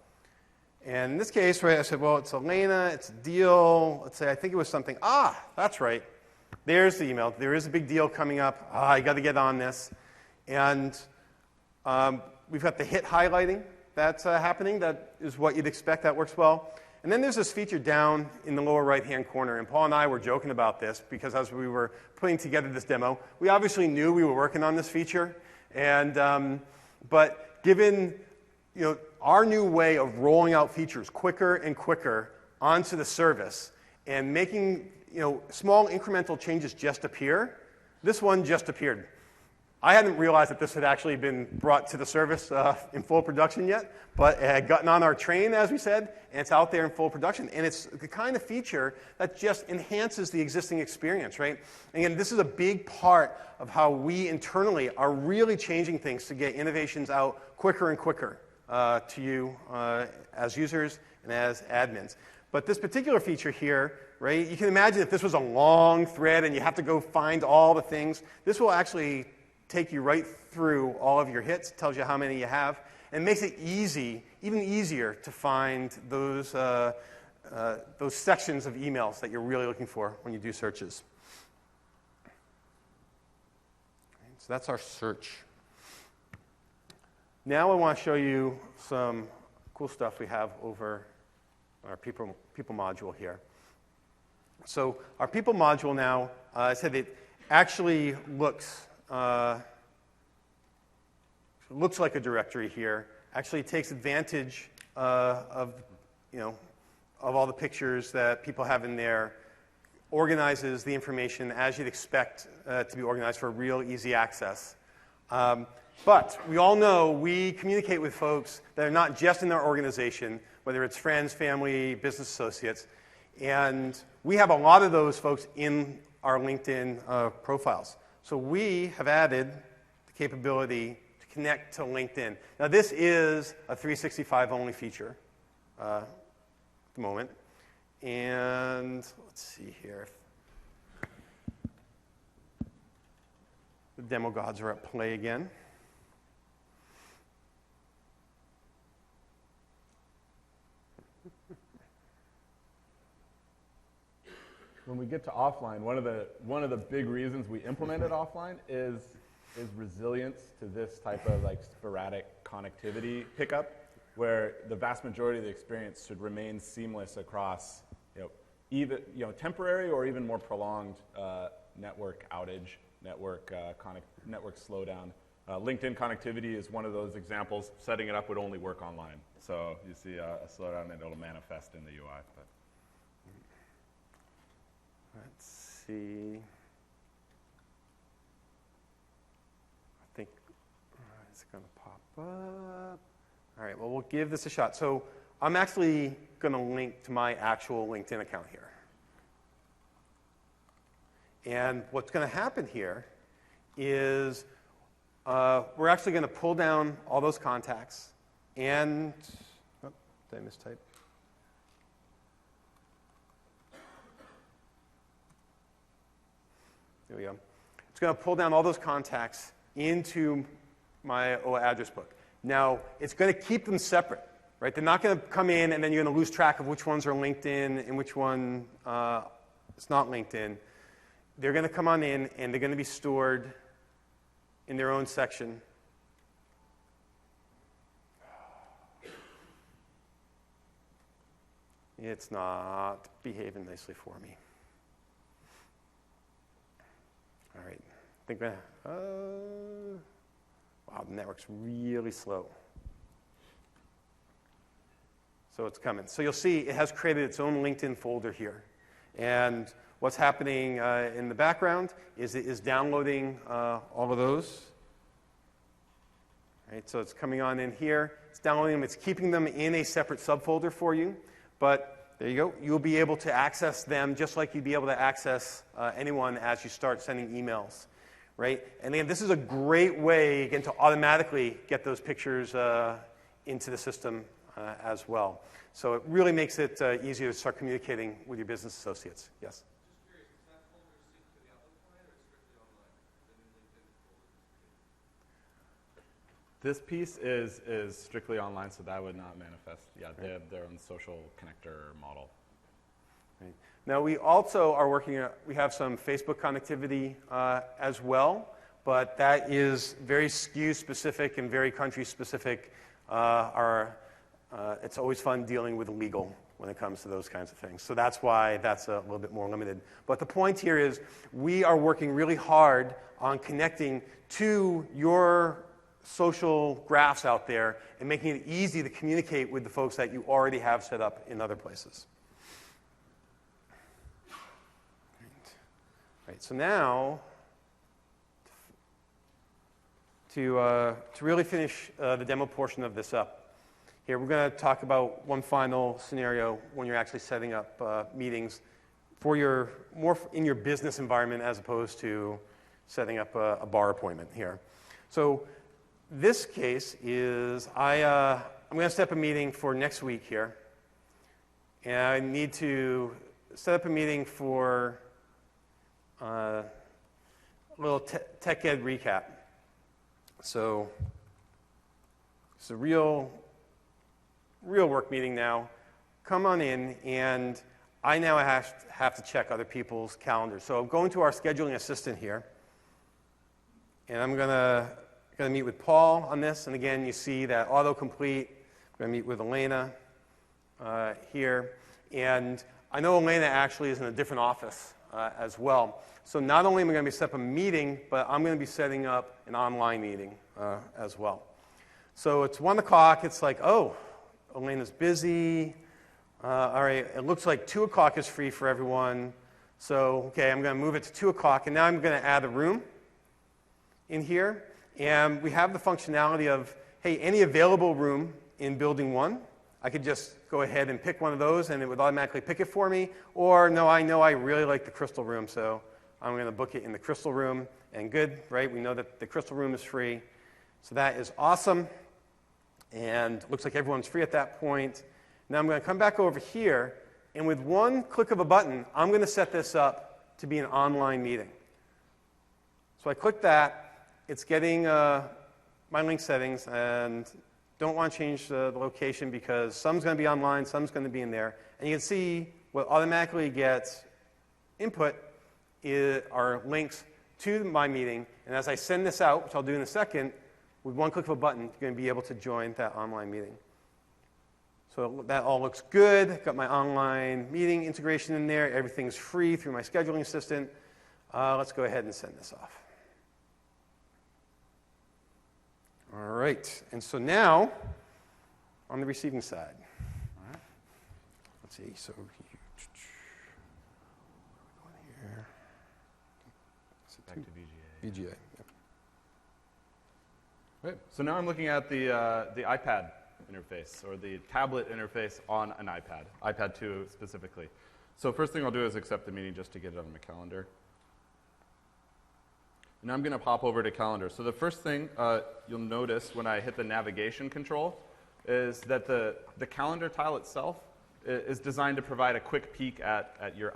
And in this case, right, I said, well, it's Elena, it's a deal. Let's say I think it was something. That's right. There's the email. There is a big deal coming up. I got to get on this. And we've got the hit highlighting that's happening. That is what you'd expect. That works well. And then there's this feature down in the lower right-hand corner. And Paul and I were joking about this because as we were putting together this demo, we obviously knew we were working on this feature. And but given our new way of rolling out features quicker and quicker onto the service and making small incremental changes just appear, this one just appeared. I hadn't realized that this had actually been brought to the service in full production yet, but it had gotten on our train, as we said, and it's out there in full production. And it's the kind of feature that just enhances the existing experience, right? And again, this is a big part of how we internally are really changing things to get innovations out quicker and quicker to you as users and as admins. But this particular feature here, right, you can imagine if this was a long thread and you have to go find all the things, this will actually take you right through all of your hits, tells you how many you have, and makes it even easier to find those sections of emails that you're really looking for when you do searches. So that's our search. Now I want to show you some cool stuff we have over our people module here. So our people module now, I said it actually looks like a directory here. Actually takes advantage of, of all the pictures that people have in there, organizes the information as you'd expect to be organized for real easy access. But we all know we communicate with folks that are not just in our organization, whether it's friends, family, business associates, and we have a lot of those folks in our LinkedIn profiles. So we have added the capability to connect to LinkedIn. Now this is a 365 only feature at the moment. And let's see here. The demo gods are at play again. When we get to offline, one of the big reasons we implemented offline is resilience to this type of like sporadic connectivity pickup, where the vast majority of the experience should remain seamless across even temporary or even more prolonged network outage, network slowdown. LinkedIn connectivity is one of those examples. Setting it up would only work online, so you see a slowdown and it'll manifest in the UI. But. Let's see. I think it's going to pop up. All right, well, we'll give this a shot. So I'm actually going to link to my actual LinkedIn account here. And what's going to happen here is we're actually going to pull down all those contacts and, oh, did I mistype? There we go. It's going to pull down all those contacts into my OA address book. Now, it's going to keep them separate, right? They're not going to come in and then you're going to lose track of which ones are LinkedIn and which one is not LinkedIn. They're going to come on in and they're going to be stored in their own section. It's not behaving nicely for me. All right, I think wow, the network's really slow. So it's coming. So you'll see it has created its own LinkedIn folder here. And what's happening in the background is it is downloading all of those. Right, so it's coming on in here. It's downloading them. It's keeping them in a separate subfolder for you. But there you go. You'll be able to access them just like you'd be able to access anyone as you start sending emails, right? And again, this is a great way, again, to automatically get those pictures into the system as well. So it really makes it easier to start communicating with your business associates. Yes? Just curious, is that folder synced to the Outlook client or strictly online? The new LinkedIn folder? This piece is strictly online, so that would not manifest. Yeah, they have their own social connector model. Right. Now, we also are working, we have some Facebook connectivity as well, but that is very SKU specific and very country specific. It's always fun dealing with legal when it comes to those kinds of things. So that's why that's a little bit more limited. But the point here is we are working really hard on connecting to your social graphs out there and making it easy to communicate with the folks that you already have set up in other places. Right, so now, to really finish the demo portion of this up, here we're going to talk about one final scenario when you're actually setting up meetings for your more in your business environment as opposed to setting up a bar appointment here. So this case is I'm going to set up a meeting for next week here, and I need to set up a meeting for a little TechEd recap. So it's a real work meeting now. Come on in, and I now have to check other people's calendars. So I'm going to our scheduling assistant here, and I'm going to meet with Paul on this. And again, you see that autocomplete. I'm going to meet with Elena here. And I know Elena actually is in a different office as well. So not only am I going to be setting up a meeting, but I'm going to be setting up an online meeting as well. So it's 1 o'clock. It's like, oh, Elena's busy. All right, it looks like 2 o'clock is free for everyone. So, okay, I'm going to move it to 2 o'clock, and now I'm going to add a room in here. And we have the functionality of, hey, any available room in building 1, I could just go ahead and pick one of those, and it would automatically pick it for me. Or, no, I know I really like the crystal room, so I'm going to book it in the crystal room. And good, right? We know that the crystal room is free. So that is awesome. And looks like everyone's free at that point. Now I'm going to come back over here, and with one click of a button, I'm going to set this up to be an online meeting. So I click that. It's getting my link settings, and don't want to change the location because some's going to be online, some's going to be in there. And you can see what automatically gets input are links to my meeting. And as I send this out, which I'll do in a second, with one click of a button, you're going to be able to join that online meeting. So that all looks good. Got my online meeting integration in there. Everything's free through my scheduling assistant. Let's go ahead and send this off. All right. And so now, on the receiving side. All right. Let's see. So here. Back to VGA. VGA. Yep. Right. So now I'm looking at the iPad interface, or the tablet interface on an iPad, iPad 2 specifically. So first thing I'll do is accept the meeting just to get it on my calendar. And I'm going to pop over to calendar. So the first thing you'll notice when I hit the navigation control is that the calendar tile itself is designed to provide a quick peek at your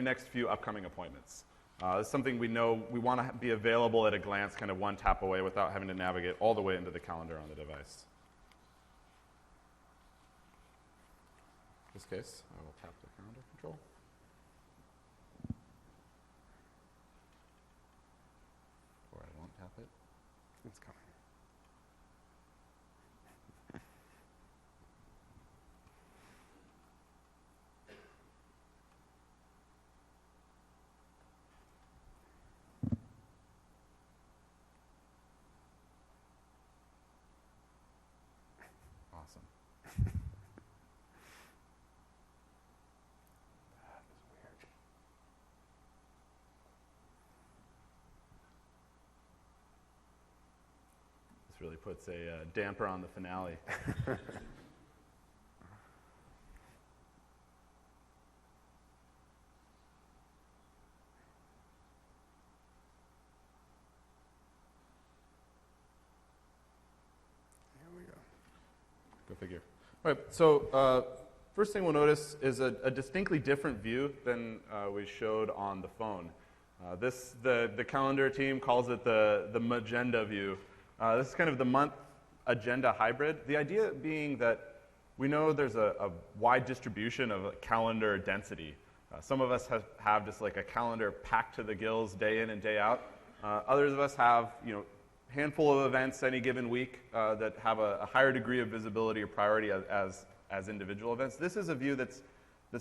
next few upcoming appointments. It's something we know we want to be available at a glance, kind of one tap away without having to navigate all the way into the calendar on the device. In this case, I will tap the calendar control. Or I won't tap it. It's coming. Awesome. This really puts a damper on the finale. Go figure. All right, so first thing we'll notice is a distinctly different view than we showed on the phone. The calendar team calls it the magenta view. This is kind of the month agenda hybrid. The idea being that we know there's a wide distribution of calendar density. Some of us have just like a calendar packed to the gills day in and day out. Others of us have, handful of events any given week that have a higher degree of visibility or priority as individual events. This is a view that's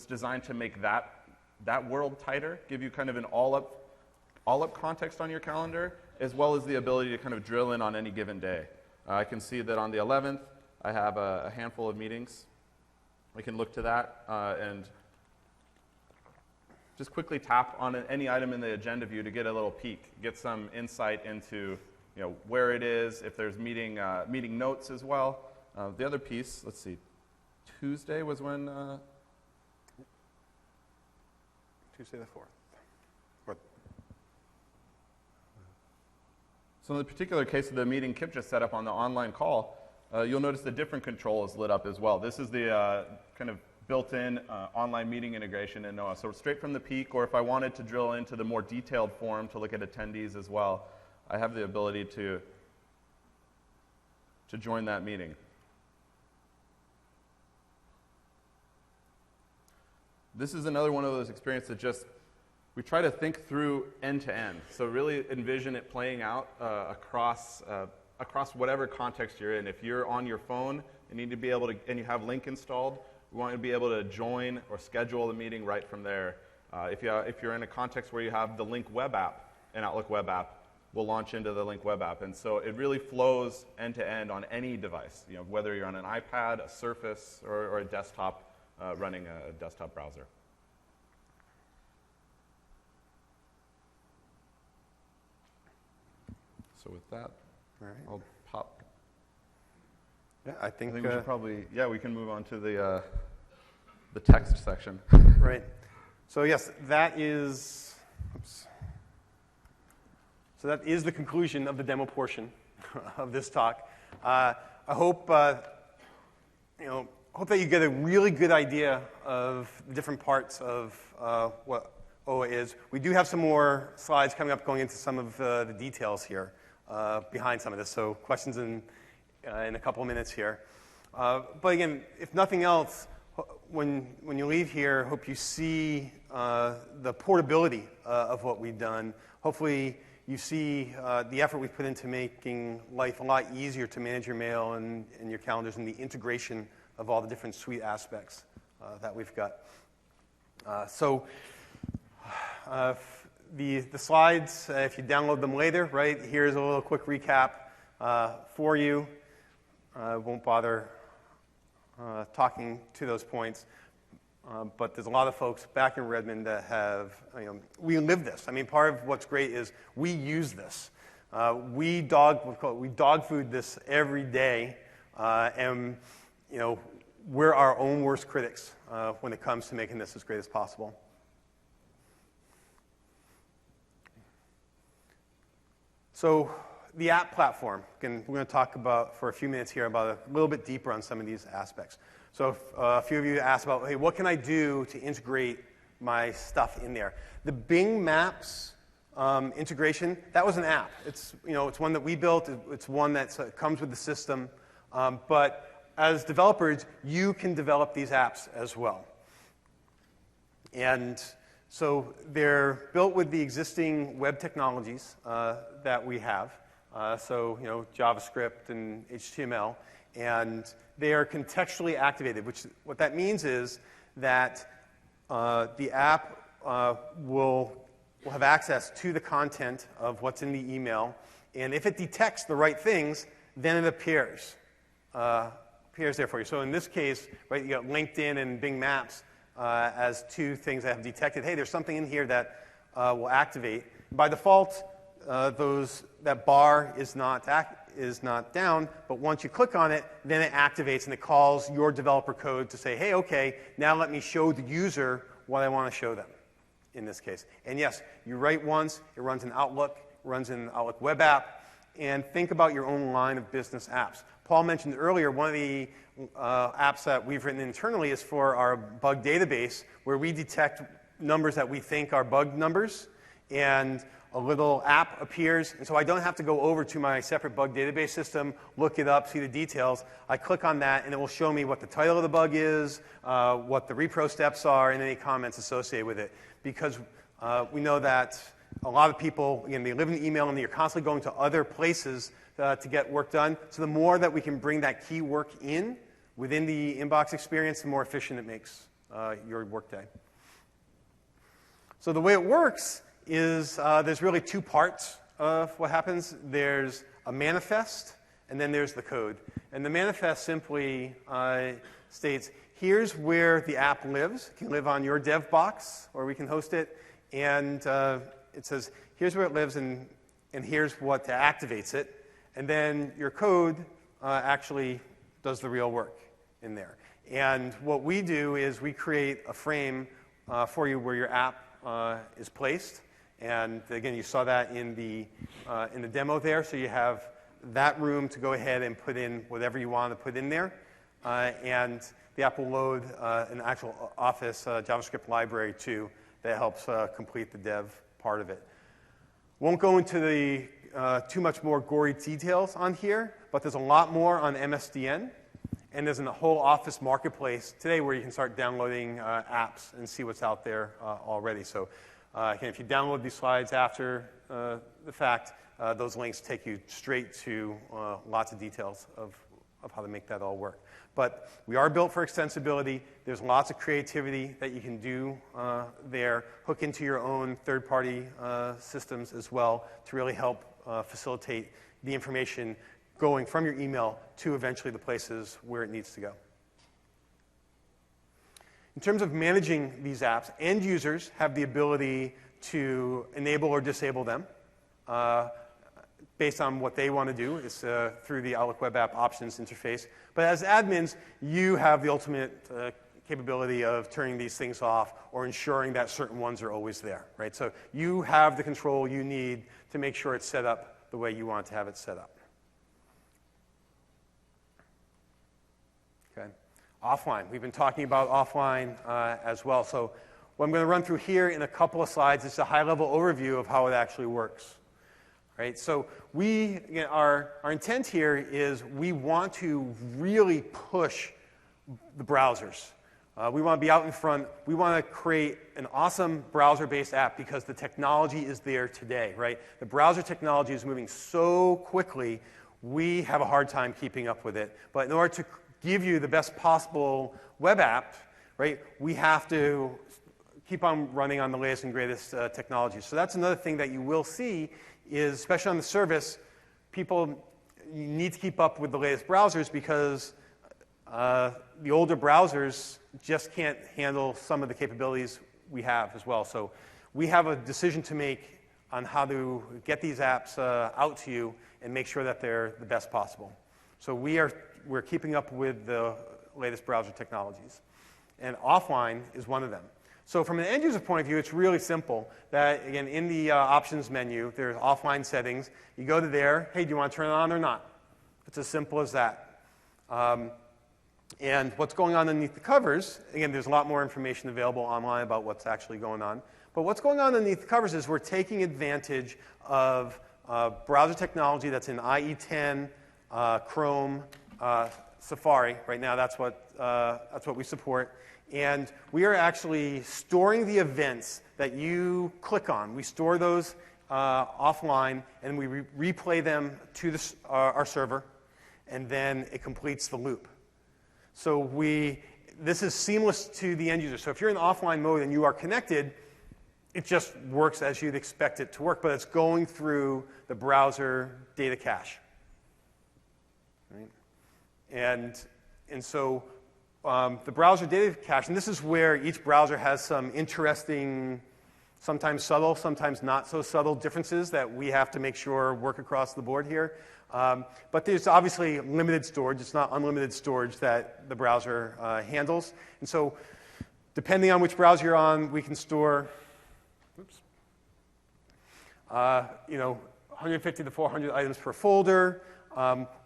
designed to make that world tighter, give you kind of an all-up context on your calendar, as well as the ability to kind of drill in on any given day. I can see that on the 11th, I have a handful of meetings. I can look to that and just quickly tap on any item in the agenda view to get a little peek, get some insight into where it is, if there's meeting notes as well. The other piece, let's see, Tuesday was when? Tuesday the 4th. So in the particular case of the meeting Kip just set up on the online call, you'll notice the different control is lit up as well. This is the kind of built-in online meeting integration in Noah. So straight from the peak, or if I wanted to drill into the more detailed form to look at attendees as well, I have the ability to join that meeting. This is another one of those experiences that just, we try to think through end to end. So really envision it playing out across whatever context you're in. If you're on your phone and need to be able to, and you have Link installed, we want you to be able to join or schedule the meeting right from there. If you're in a context where you have the Link web app, an Outlook web app, will launch into the Link web app. And so it really flows end-to-end on any device, whether you're on an iPad, a Surface, or a desktop running a desktop browser. So with that, All right. I'll pop. Yeah, I think we should probably, we can move on to the text section. right. So yes, that is, oops. So that is the conclusion of the demo portion of this talk. I hope, hope that you get a really good idea of the different parts of what OA is. We do have some more slides coming up going into some of the details here behind some of this. So questions in a couple of minutes here. But again, if nothing else, when you leave here, hope you see the portability of what we've done. Hopefully, you see the effort we've put into making life a lot easier to manage your mail and your calendars, and the integration of all the different suite aspects that we've got. The slides, if you download them later, right, here's a little quick recap for you. I won't bother talking to those points. But there's a lot of folks back in Redmond that have, we live this. I mean, part of what's great is we use this. We dog food this every day, and we're our own worst critics when it comes to making this as great as possible. So the app platform, again, we're going to talk about for a few minutes here about a little bit deeper on some of these aspects. So a few of you asked about, hey, what can I do to integrate my stuff in there? The Bing Maps integration, that was an app. It's one that we built. It's one that comes with the system. But as developers, you can develop these apps as well. And so they're built with the existing web technologies that we have. JavaScript and HTML. And they are contextually activated, what that means is that the app will have access to the content of what's in the email. And if it detects the right things, then it appears there for you. So in this case, right, you got LinkedIn and Bing Maps as two things that have detected, hey, there's something in here that will activate. By default, that bar is not down, but once you click on it, then it activates and it calls your developer code to say, hey, okay, now let me show the user what I want to show them in this case. And yes, you write once, it runs in Outlook, it runs in Outlook web app, and think about your own line of business apps. Paul mentioned earlier one of the apps that we've written internally is for our bug database, where we detect numbers that we think are bug numbers, and a little app appears, and so I don't have to go over to my separate bug database system, look it up, see the details. I click on that, and it will show me what the title of the bug is, what the repro steps are, and any comments associated with it. Because we know that a lot of people, again, they live in email, and they're constantly going to other places to get work done. So the more that we can bring that key work in within the inbox experience, the more efficient it makes your workday. So the way it works is there's really two parts of what happens. There's a manifest, and then there's the code. And the manifest simply states, here's where the app lives. It can live on your dev box, or we can host it. And it says, here's where it lives, and here's what activates it. And then your code actually does the real work in there. And what we do is we create a frame for you where your app is placed. And again, you saw that in the demo there. So you have that room to go ahead and put in whatever you want to put in there. And the app will load an actual Office JavaScript library, too, that helps complete the dev part of it. Won't go into the too much more gory details on here, but there's a lot more on MSDN. And there's a whole Office marketplace today where you can start downloading apps and see what's out there already. So again, if you download these slides after the fact, those links take you straight to lots of details of how to make that all work. But we are built for extensibility. There's lots of creativity that you can do there. Hook into your own third-party systems as well to really help facilitate the information going from your email to eventually the places where it needs to go. In terms of managing these apps, end users have the ability to enable or disable them based on what they want to do. It's through the Outlook Web App Options interface. But as admins, you have the ultimate capability of turning these things off or ensuring that certain ones are always there, right? So you have the control you need to make sure it's set up the way you want to have it set up. Okay. Offline. We've been talking about offline as well. So what I'm going to run through here in a couple of slides is a high-level overview of how it actually works. Right? So our intent here is we want to really push the browsers. We want to be out in front. We want to create an awesome browser-based app because the technology is there today. Right? The browser technology is moving so quickly, we have a hard time keeping up with it. But in order to give you the best possible web app, right, we have to keep on running on the latest and greatest technology. So that's another thing that you will see is, especially on the service, people need to keep up with the latest browsers because the older browsers just can't handle some of the capabilities we have as well. So we have a decision to make on how to get these apps out to you and make sure that they're the best possible. So we're keeping up with the latest browser technologies. And offline is one of them. So from an end user point of view, it's really simple. That, again, in the options menu, there's offline settings. You go to there. Hey, do you want to turn it on or not? It's as simple as that. And what's going on underneath the covers, again, there's a lot more information available online about what's actually going on. But what's going on underneath the covers is we're taking advantage of browser technology that's in IE10, Chrome, Safari. Right now, that's what we support. And we are actually storing the events that you click on. We store those offline, and we replay them to our server, and then it completes the loop. So this is seamless to the end user. So if you're in offline mode and you are connected, it just works as you'd expect it to work, but it's going through the browser data cache. Right? And so the browser data cache, and this is where each browser has some interesting, sometimes subtle, sometimes not so subtle differences that we have to make sure work across the board here. But there's obviously limited storage. It's not unlimited storage that the browser handles. And so depending on which browser you're on, we can store 150 to 400 items per folder.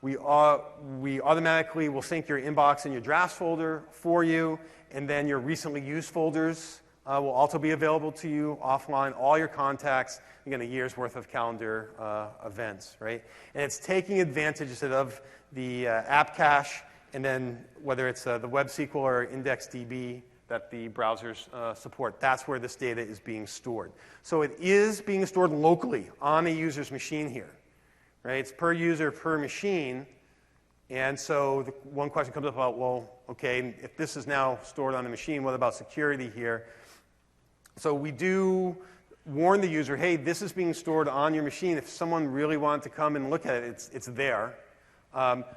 We automatically will sync your inbox and your drafts folder for you, and then your recently used folders will also be available to you offline, all your contacts, again, a year's worth of calendar events, right? And it's taking advantage of the app cache, and then whether it's the WebSQL or IndexedDB that the browsers support, that's where this data is being stored. So it is being stored locally on a user's machine here. Right? It's per user, per machine. And so one question comes up about, well, okay, if this is now stored on the machine, what about security here? So we do warn the user, hey, this is being stored on your machine. If someone really wanted to come and look at it, it's there.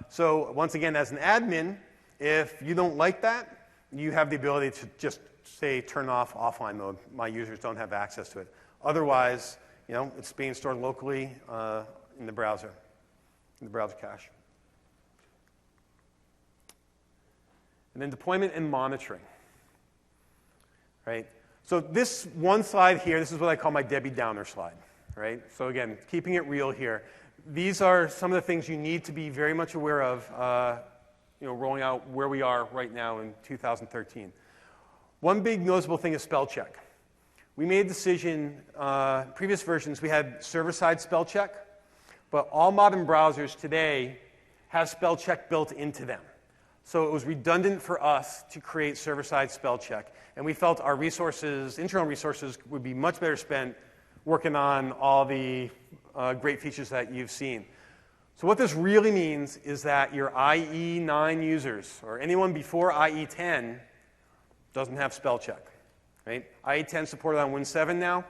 So once again, as an admin, if you don't like that, you have the ability to just say turn off offline mode. My users don't have access to it. Otherwise, it's being stored locally in the browser cache. And then deployment and monitoring. Right? So this one slide here, this is what I call my Debbie Downer slide. Right? So again, keeping it real here. These are some of the things you need to be very much aware of rolling out where we are right now in 2013. One big noticeable thing is spell check. We made a decision, previous versions, we had server-side spell check. But all modern browsers today have spell check built into them. So it was redundant for us to create server-side spell check. And we felt our resources, internal resources, would be much better spent working on all the great features that you've seen. So what this really means is that your IE9 users, or anyone before IE10, doesn't have spell check. Right? IE10 supported on Win 7 now.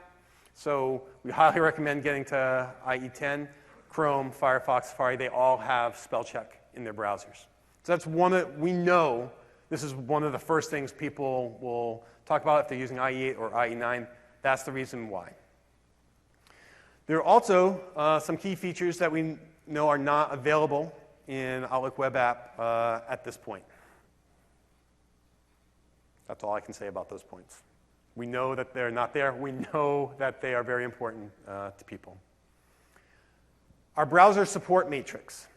So we highly recommend getting to IE10. Chrome, Firefox, Safari, they all have spell check in their browsers. So that's we know this is one of the first things people will talk about if they're using IE8 or IE9. That's the reason why. There are also some key features that we know are not available in Outlook Web App at this point. That's all I can say about those points. We know that they're not there. We know that they are very important to people. Our browser support matrix.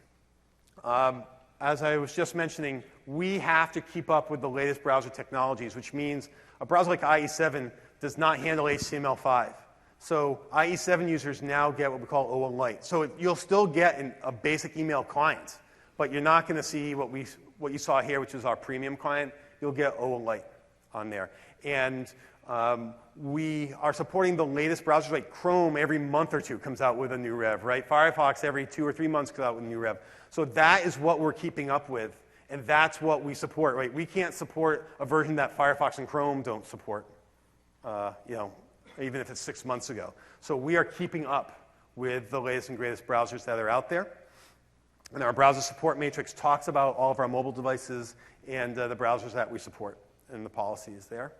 As I was just mentioning, we have to keep up with the latest browser technologies, which means a browser like IE7 does not handle HTML5. So IE7 users now get what we call OA Lite. So you'll still get a basic email client, but you're not going to see what you saw here, which is our premium client. You'll get OA Lite on there. And we are supporting the latest browsers, like Chrome every month or two comes out with a new rev, right? Firefox every 2 or 3 months comes out with a new rev. So that is what we're keeping up with, and that's what we support, right? We can't support a version that Firefox and Chrome don't support, even if it's 6 months ago. So we are keeping up with the latest and greatest browsers that are out there. And our browser support matrix talks about all of our mobile devices and the browsers that we support and the policies there.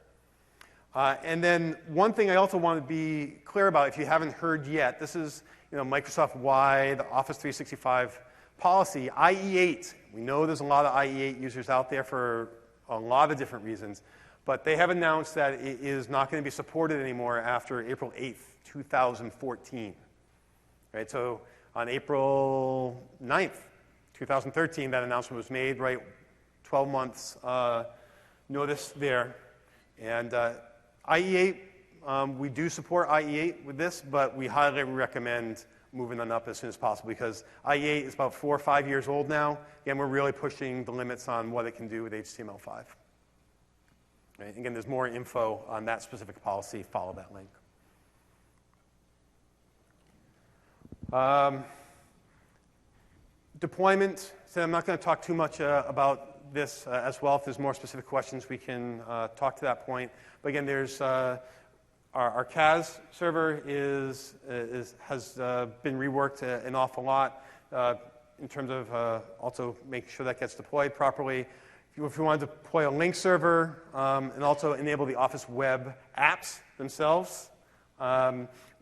And then one thing I also want to be clear about, if you haven't heard yet, this is Microsoft-wide Office 365 policy. IE8, we know there's a lot of IE8 users out there for a lot of different reasons, but they have announced that it is not going to be supported anymore after April 8th, 2014. Right, so on April 9th, 2013, that announcement was made, right? 12 months notice there. And IE8, we do support IE8 with this, but we highly recommend moving on up as soon as possible because IE8 is about 4 or 5 years old now. Again, we're really pushing the limits on what it can do with HTML5. Right? Again, there's more info on that specific policy. Follow that link. Deployment. So I'm not going to talk too much about this as well. If there's more specific questions, we can talk to that point. But again, there's our CAS server has been reworked an awful lot in terms of also making sure that gets deployed properly. If you want to deploy a link server and also enable the Office web apps themselves,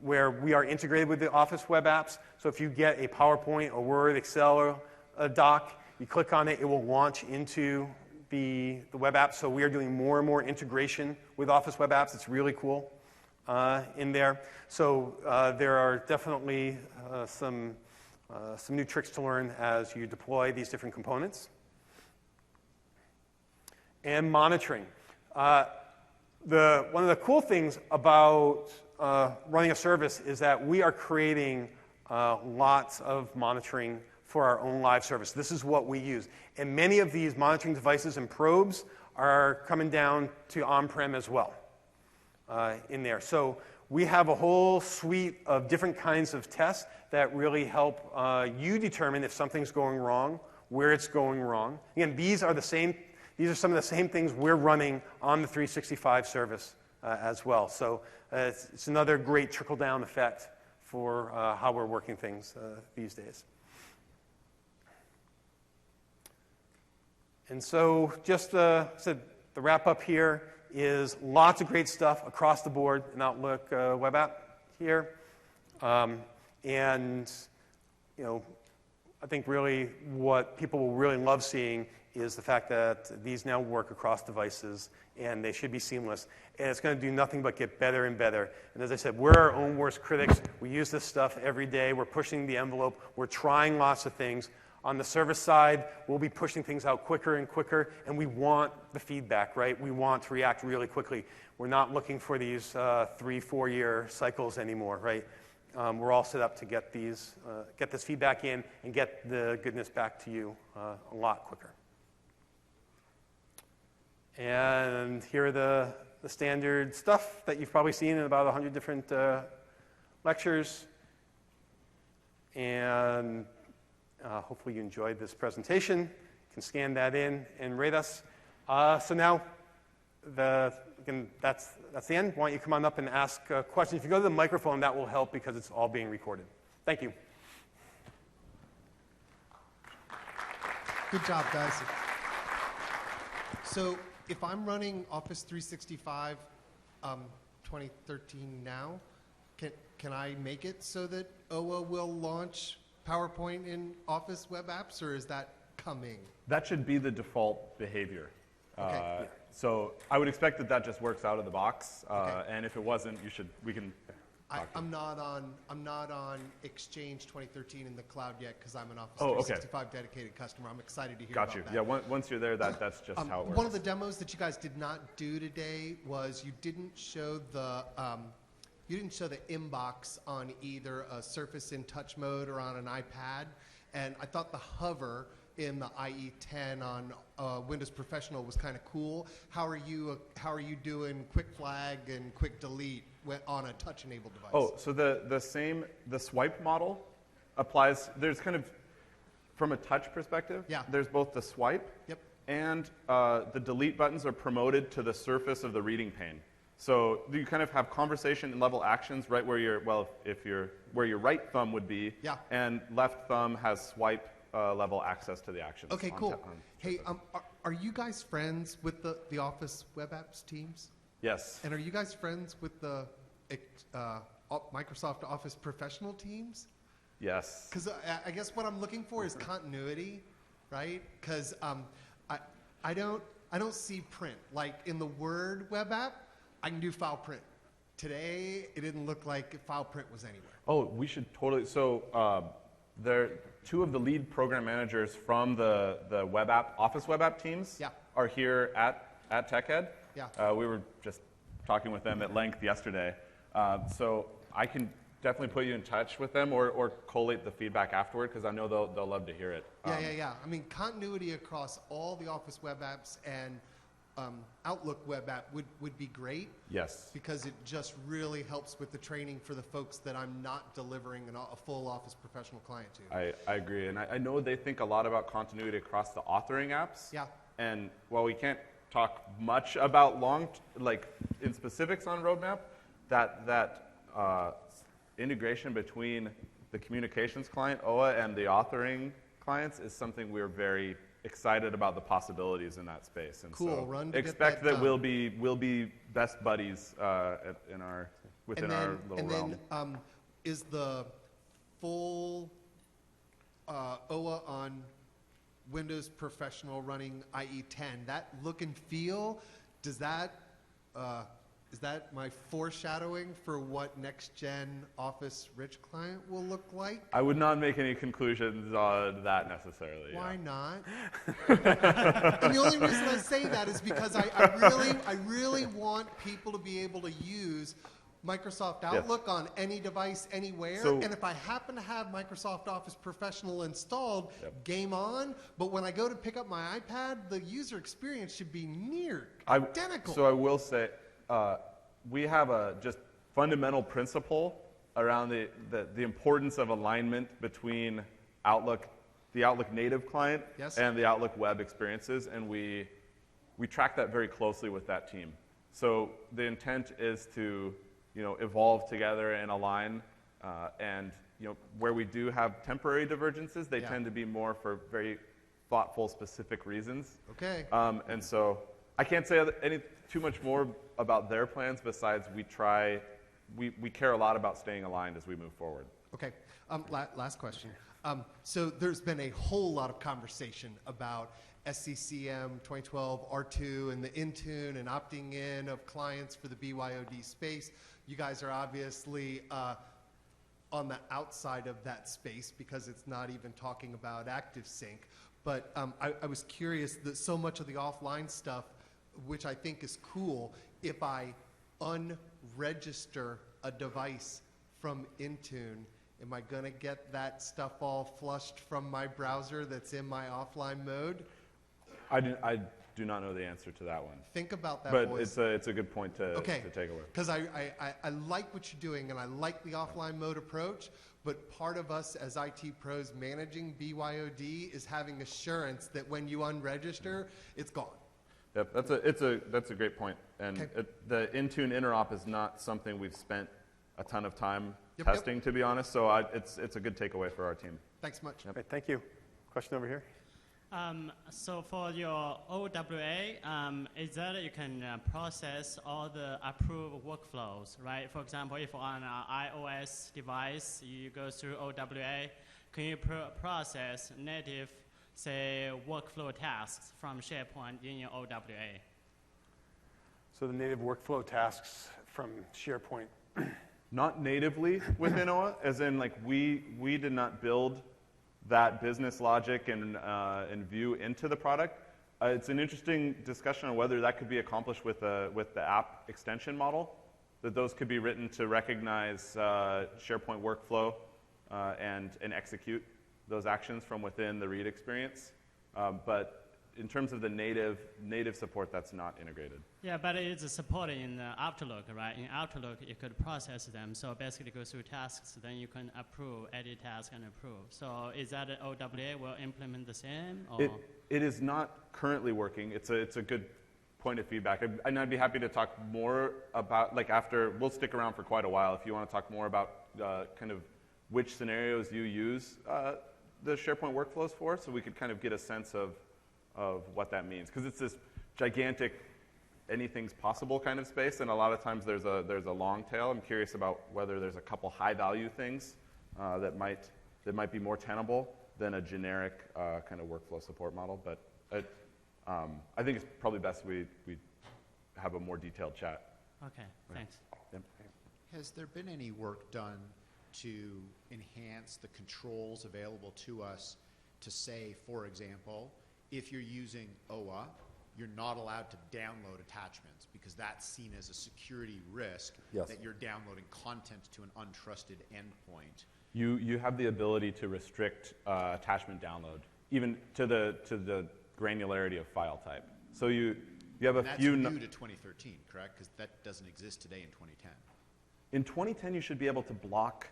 where we are integrated with the Office web apps. So if you get a PowerPoint or Word, Excel, or a doc, you click on it, it will launch into the web app. So we are doing more and more integration with Office web apps. It's really cool in there. So there are definitely some new tricks to learn as you deploy these different components. And monitoring. One of the cool things about running a service is that we are creating lots of monitoring for our own live service. This is what we use. And many of these monitoring devices and probes are coming down to on-prem as well in there. So we have a whole suite of different kinds of tests that really help you determine if something's going wrong, where it's going wrong. Again, these are some of the same things we're running on the 365 service as well. So it's another great trickle-down effect for how we're working things these days. And so just the wrap up here is lots of great stuff across the board in Outlook web app here. And I think really what people will really love seeing is the fact that these now work across devices and they should be seamless. And it's going to do nothing but get better and better. And as I said, we're our own worst critics. We use this stuff every day. We're pushing the envelope. We're trying lots of things. On the service side, we'll be pushing things out quicker and quicker, and we want the feedback, right? We want to react really quickly. We're not looking for these 3-4 year cycles anymore, right? We're all set up to get this feedback in and get the goodness back to you a lot quicker. And here are the standard stuff that you've probably seen in about 100 different lectures. And hopefully you enjoyed this presentation. You can scan that in and rate us. So now, again, that's the end. Why don't you come on up and ask questions. If you go to the microphone, that will help because it's all being recorded. Thank you. Good job, guys. So if I'm running Office 365 2013 now, can I make it so that OA will launch PowerPoint in Office web apps, or is that coming? That should be the default behavior. Okay. So I would expect that just works out of the box. Okay. And if it wasn't, we can talk to I'm not on Exchange 2013 in the cloud yet because I'm an Office Oh, okay. 365 dedicated customer. I'm excited to hear Got about you. that. Yeah, once you're there, that's just how it works. One of the demos that you guys did not do today was you didn't show the inbox on either a Surface in touch mode or on an iPad, and I thought the hover in the IE10 on Windows Professional was kind of cool. How are you doing quick flag and quick delete on a touch-enabled device? Oh, so the swipe model applies. There's kind of, from a touch perspective, Yeah. there's both the swipe Yep. and the delete buttons are promoted to the surface of the reading pane. So you kind of have conversation level actions right where where your right thumb would be, Yeah. and left thumb has swipe level access to the actions. Okay, on cool. on Hey, Surface. are you guys friends with the Office web apps teams? Yes. And are you guys friends with the Microsoft Office professional teams? Yes. Because I guess what I'm looking for is continuity, right? Because I don't see print. Like in the Word web app, I can do file print. Today, it didn't look like file print was anywhere. Oh, we should totally. So two of the lead program managers from the Office web app teams Yeah. are here at TechEd. Yeah. We were just talking with them at length yesterday. So I can definitely put you in touch with them or collate the feedback afterward because I know they'll love to hear it. Yeah. I mean, continuity across all the Office web apps and Outlook web app would be great. Yes. Because it just really helps with the training for the folks that I'm not delivering a full Office professional client to. I agree. And I know they think a lot about continuity across the authoring apps. Yeah. And while we can't talk much about in specifics on roadmap, that integration between the communications client, OA, and the authoring clients is something we're very excited about the possibilities in that space. And Cool, so run to get expect that that we'll be best buddies within our little realm. And then is the full OA on Windows Professional running IE10, that look and feel, is that my foreshadowing for what next-gen Office Rich Client will look like? I would not make any conclusions on that necessarily. Why yeah. not? And the only reason I say that is because I really want people to be able to use Microsoft Outlook on any device, anywhere. So- and if I happen to have Microsoft Office Professional installed, game on. But when I go to pick up my iPad, the user experience should be near identical. So I will say, we have a just fundamental principle around the importance of alignment between Outlook, the Outlook native client, Yes. and the Outlook web experiences, and we track that very closely with that team. So the intent is to evolve together and align, and where we do have temporary divergences, they tend to be more for very thoughtful, specific reasons. Okay. And so I can't say too much more about their plans besides we care a lot about staying aligned as we move forward. Okay. Last question. So there's been a whole lot of conversation about SCCM 2012 R2 and the Intune and opting in of clients for the BYOD space. You guys are obviously on the outside of that space because it's not even talking about ActiveSync. But I was curious that so much of the offline stuff, which I think is cool, if I unregister a device from Intune, am I going to get that stuff all flushed from my browser that's in my offline mode? I do not know the answer to that one. Think about that, But boys. it's a good point to take away. Because I like what you're doing, and I like the offline mode approach, but part of us as IT pros managing BYOD is having assurance that when you unregister, it's gone. Yep, that's a great point. And Okay. the Intune interop is not something we've spent a ton of time Yep, testing, to be honest. So it's a good takeaway for our team. Thanks much. All right, thank you. Question over here. So for your OWA, is that you can process all the approved workflows, right? For example, if on an iOS device you go through OWA, can you process native, say, workflow tasks from SharePoint in your OWA? So the native workflow tasks from SharePoint. Not natively within OA, as in like we did not build that business logic and view into the product. It's an interesting discussion on whether that could be accomplished with the app extension model, that those could be written to recognize SharePoint workflow and execute those actions from within the read experience. But in terms of the native support, that's not integrated. Yeah, but it's supported in Outlook, right? In Outlook, you could process them. So basically go through tasks, then you can approve, edit task, and approve. So is that OWA will implement the same? Or? It is not currently working. It's a good point of feedback. And I'd be happy to talk more about, like after, we'll stick around for quite a while if you want to talk more about kind of which scenarios you use the SharePoint workflows for, so we could kind of get a sense of what that means. Because it's this gigantic, anything's possible kind of space, and a lot of times there's a long tail. I'm curious about whether there's a couple high-value things that might be more tenable than a generic kind of workflow support model. But I think it's probably best we have a more detailed chat. Okay, thanks. Yep. Has there been any work done to enhance the controls available to us to say, for example, if you're using OA, you're not allowed to download attachments because that's seen as a security risk that you're downloading content to an untrusted endpoint? You have the ability to restrict attachment download, even to the granularity of file type. So you have That's new to 2013, correct? Because that doesn't exist today in 2010. In 2010, you should be able to block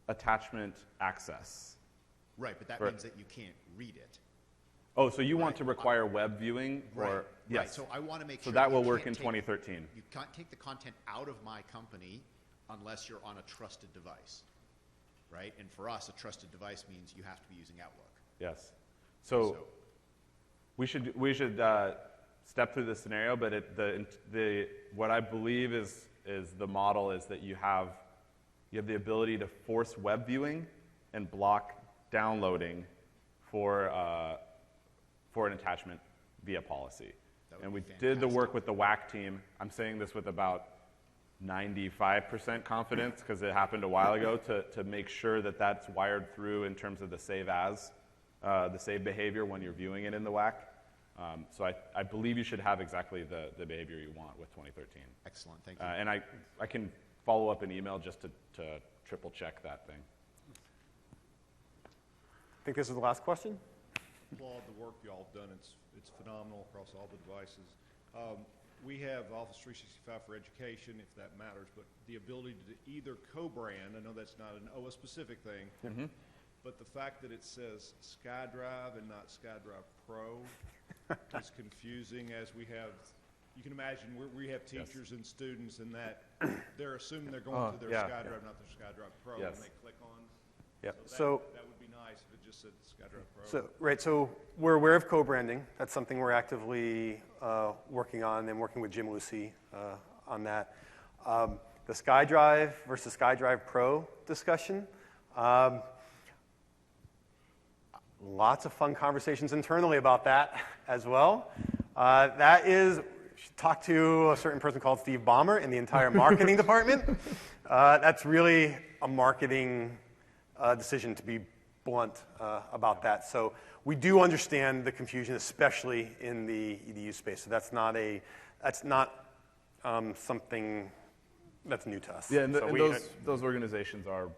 attachment access. Right, but that means that you can't read it. Oh, so you want to require web viewing? Right. Yes. Right. So I want to make sure so that you will work can't in 2013. You can't take the content out of my company unless you're on a trusted device, right? And for us, a trusted device means you have to be using Outlook. Yes. So we should step through this scenario, but what I believe is the model is that you have the ability to force web viewing and block downloading for an attachment via policy. And we did the work with the WAC team. I'm saying this with about 95% confidence because it happened a while ago to make sure that that's wired through in terms of the save as, the save behavior when you're viewing it in the WAC. So I believe you should have exactly the behavior you want with 2013. Excellent, thank you. And I can follow up an email just to triple check that thing. I think this is the last question. Applaud the work y'all have done. It's phenomenal across all the devices. We have Office 365 for Education, if that matters, but the ability to either co-brand, I know that's not an OS-specific thing, but the fact that it says SkyDrive and not SkyDrive Pro is confusing as we have, you can imagine we have teachers and students and that they're assuming they're going to their SkyDrive, not their SkyDrive Pro, and they click on. Yeah. So that would be nice if it just said SkyDrive Pro. So we're aware of co-branding. That's something we're actively working on and working with Jim Lucy on that. The SkyDrive versus SkyDrive Pro discussion. Lots of fun conversations internally about that as well. That is, you should talk to a certain person called Steve Ballmer in the entire marketing department. That's really a marketing decision, to be blunt about that. So we do understand the confusion, especially in the EDU space. So that's not something that's new to us. Yeah, and, so those organizations are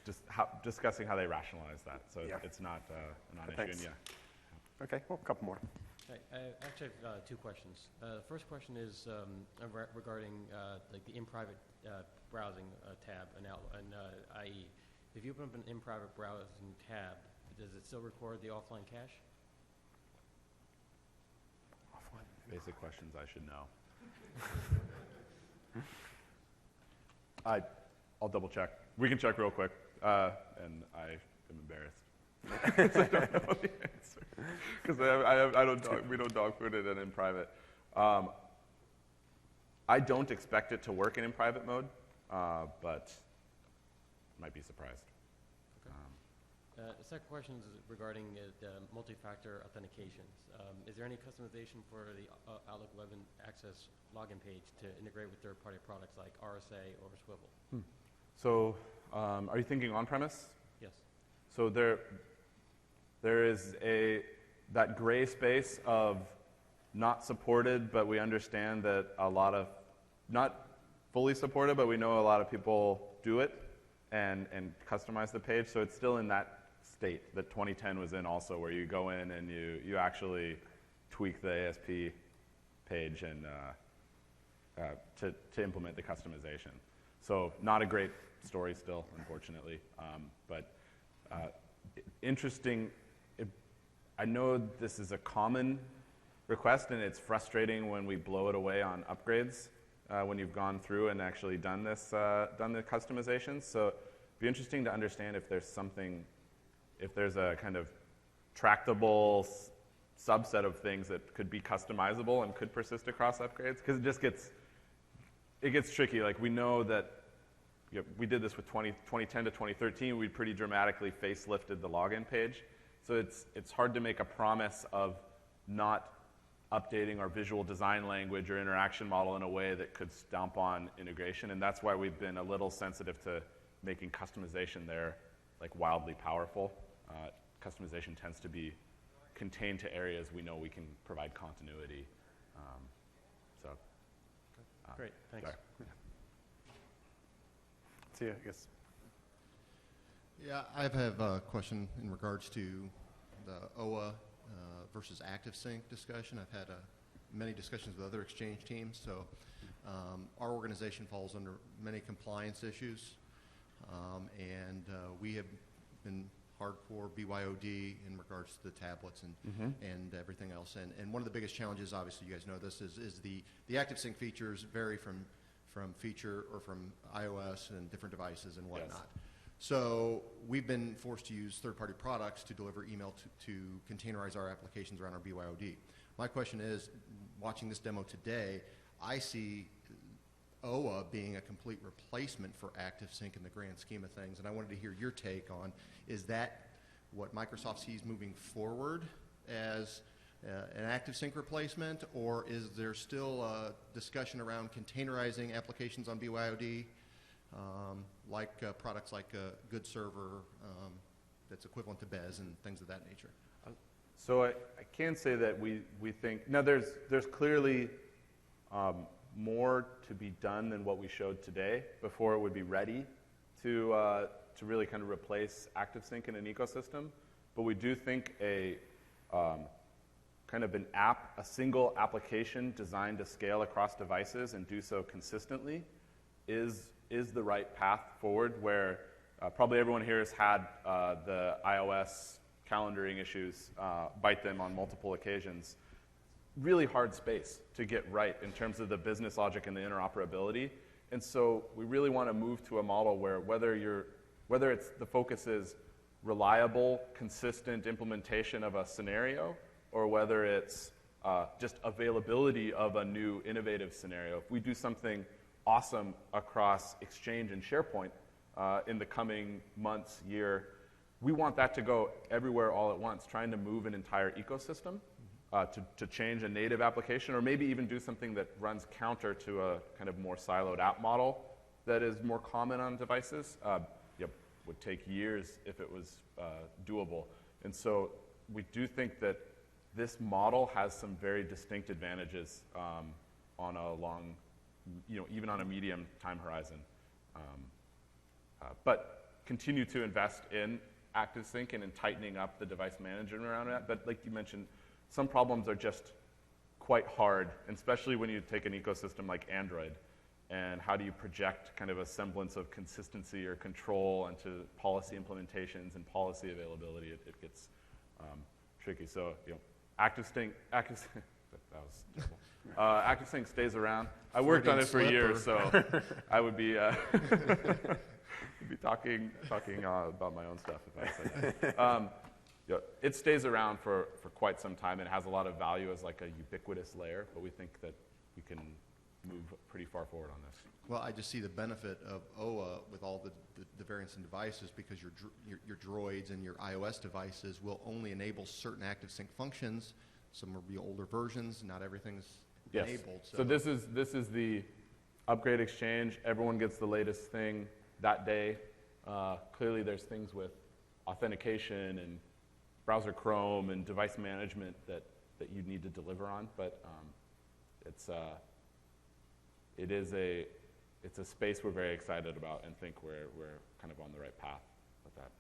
just discussing how they rationalize that. So it's not a non-issue. Yeah. Okay, well, a couple more. I actually have two questions. The first question is regarding like the in-private browsing tab in IE. If you open up an in-private browsing tab, does it still record the offline cache? Basic questions I should know. I'll double check. We can check real quick, and I am embarrassed. 'Cause I don't know the answer. Because we don't dog food it in private. I don't expect it to work in private mode, but might be surprised. The second question is regarding multi-factor authentications. Is there any customization for the Outlook Web and Access login page to integrate with third-party products like RSA or Swivel? So are you thinking on-premise? Yes. So there is that gray space of not supported, but we understand that not fully supported, but we know a lot of people do it and customize the page. So it's still in that state that 2010 was in also, where you go in and you actually tweak the ASP page and to implement the customization. So not a great story still, unfortunately, but interesting. I know this is a common request, and it's frustrating when we blow it away on upgrades when you've gone through and actually done the customizations. So it'd be interesting to understand if there's a kind of tractable subset of things that could be customizable and could persist across upgrades, because it gets tricky. Like, we know that we did this with 2010 to 2013. We pretty dramatically facelifted the login page. So it's hard to make a promise of not updating our visual design language or interaction model in a way that could stomp on integration. And that's why we've been a little sensitive to making customization there like wildly powerful. Customization tends to be contained to areas we know we can provide continuity. Great, thanks. Sorry. See, I guess. Yeah, I have a question in regards to the OA versus ActiveSync discussion. I've had many discussions with other Exchange teams. So our organization falls under many compliance issues, and we have been hardcore BYOD in regards to the tablets and everything else. And one of the biggest challenges, obviously, you guys know this, is the ActiveSync features vary from feature or from iOS and different devices and whatnot. Yes. So we've been forced to use third-party products to deliver email to containerize our applications around our BYOD. My question is, watching this demo today, I see OA being a complete replacement for ActiveSync in the grand scheme of things, and I wanted to hear your take on, is that what Microsoft sees moving forward as an ActiveSync replacement, or is there still a discussion around containerizing applications on BYOD, like products like Good Server that's equivalent to Bez and things of that nature? So I can say that we think, now there's clearly more to be done than what we showed today before it would be ready to really kind of replace ActiveSync in an ecosystem. But we do think a single application designed to scale across devices and do so consistently is the right path forward, where probably everyone here has had the iOS calendaring issues bite them on multiple occasions. Really hard space to get right in terms of the business logic and the interoperability. And so we really want to move to a model where whether it's the focus is reliable, consistent implementation of a scenario, or whether it's just availability of a new innovative scenario. If we do something awesome across Exchange and SharePoint in the coming months, year, we want that to go everywhere all at once, trying to move an entire ecosystem to change a native application, or maybe even do something that runs counter to a kind of more siloed app model that is more common on devices. Would take years if it was doable. And so we do think that this model has some very distinct advantages on a long, even on a medium time horizon. But continue to invest in ActiveSync and in tightening up the device management around that. But like you mentioned, some problems are just quite hard, and especially when you take an ecosystem like Android. And how do you project kind of a semblance of consistency or control into policy implementations and policy availability? It gets tricky. So, ActiveSync, that was terrible. ActiveSync stays around. I worked on it for years, so I would be talking about my own stuff if I said that. Yeah, it stays around for quite some time and it has a lot of value as like a ubiquitous layer, but we think that we can move pretty far forward on this. Well, I just see the benefit of OA with all the variants and devices because your droids and your iOS devices will only enable certain active sync functions. Some will be older versions. Not everything's enabled. So this is the upgrade exchange. Everyone gets the latest thing that day. Clearly, there's things with authentication and browser Chrome and device management that you need to deliver on, but it's a space we're very excited about and think we're kind of on the right path with that.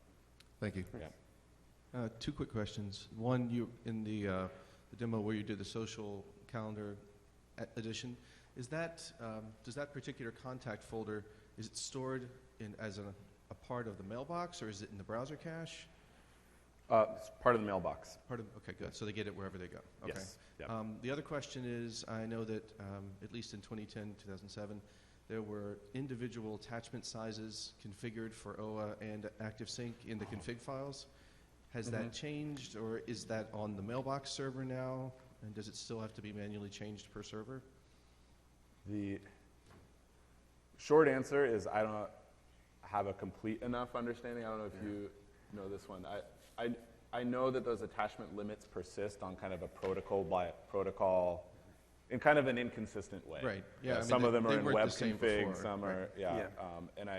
Thank you. Yeah. Two quick questions. One, you in the demo where you did the social calendar edition, is that does that particular contact folder, is it stored as a part of the mailbox or is it in the browser cache? It's part of the mailbox. Okay, good. So they get it wherever they go. Okay. Yes. Yep. The other question is, I know that at least in 2010, 2007, there were individual attachment sizes configured for OA and ActiveSync in the config files. Has that changed, or is that on the mailbox server now? And does it still have to be manually changed per server? The short answer is I don't have a complete enough understanding. I don't know if you know this one. I know that those attachment limits persist on kind of a protocol by protocol in kind of an inconsistent way. Right. Yeah. I mean, some of them are in weren't web the same config, before. some are, Yeah. and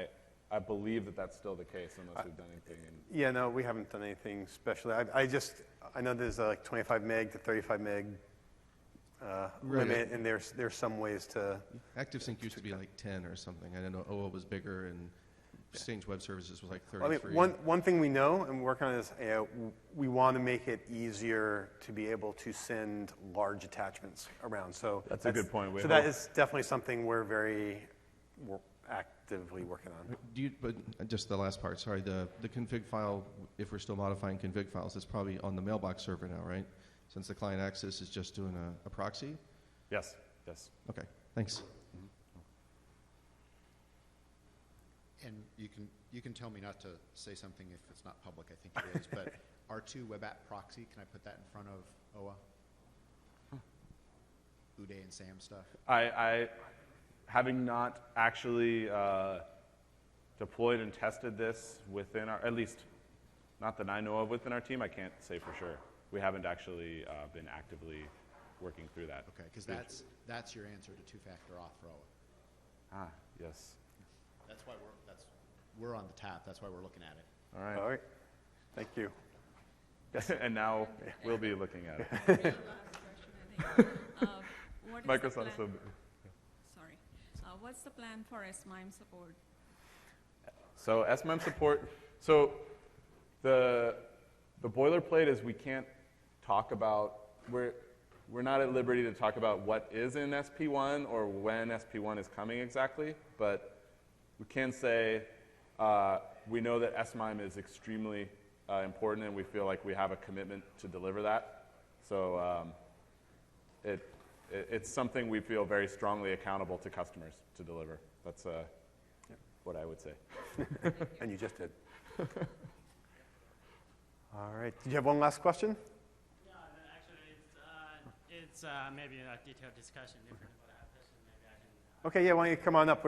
I believe that that's still the case unless we've done anything. Yeah, no, we haven't done anything special. I know there's like 25 meg to 35 meg limit, and there's some ways to. ActiveSync used to be like 10 or something. I don't know. OA was bigger, and Exchange Web Services was like 33. I mean, one thing we know, and we're working on this, we want to make it easier to be able to send large attachments around. So That's a good point. So that is definitely something we're actively working on. But just the last part, sorry, the config file, if we're still modifying config files, it's probably on the mailbox server now, right? Since the client access is just doing a proxy? Yes, yes. Okay, thanks. And you can tell me not to say something if it's not public. I think it is. But R2 web app proxy, can I put that in front of OA? Uday and Sam stuff. I having not actually deployed and tested this within our, at least not that I know of within our team, I can't say for sure. We haven't actually been actively working through that. Okay, because that's your answer to two-factor auth for OA. Yes. That's why we're on the tap. That's why we're looking at it. All right. All right. Thank you. Yes. And now we'll be looking at it. Last question, I think. What is the Microsoft. plan- Sorry. What's the plan for SMIME support? So SMIME support. So the boilerplate is we can't talk about, we're not at liberty to talk about what is in SP1 or when SP1 is coming exactly, but we can say we know that SMIME is extremely important and we feel like we have a commitment to deliver that. So it's something we feel very strongly accountable to customers to deliver. That's what I would say. And you just did. All right. Did you have one last question? Yeah, actually, it's maybe a detailed discussion different about that question. Maybe I can. Okay, yeah, why don't you come on up?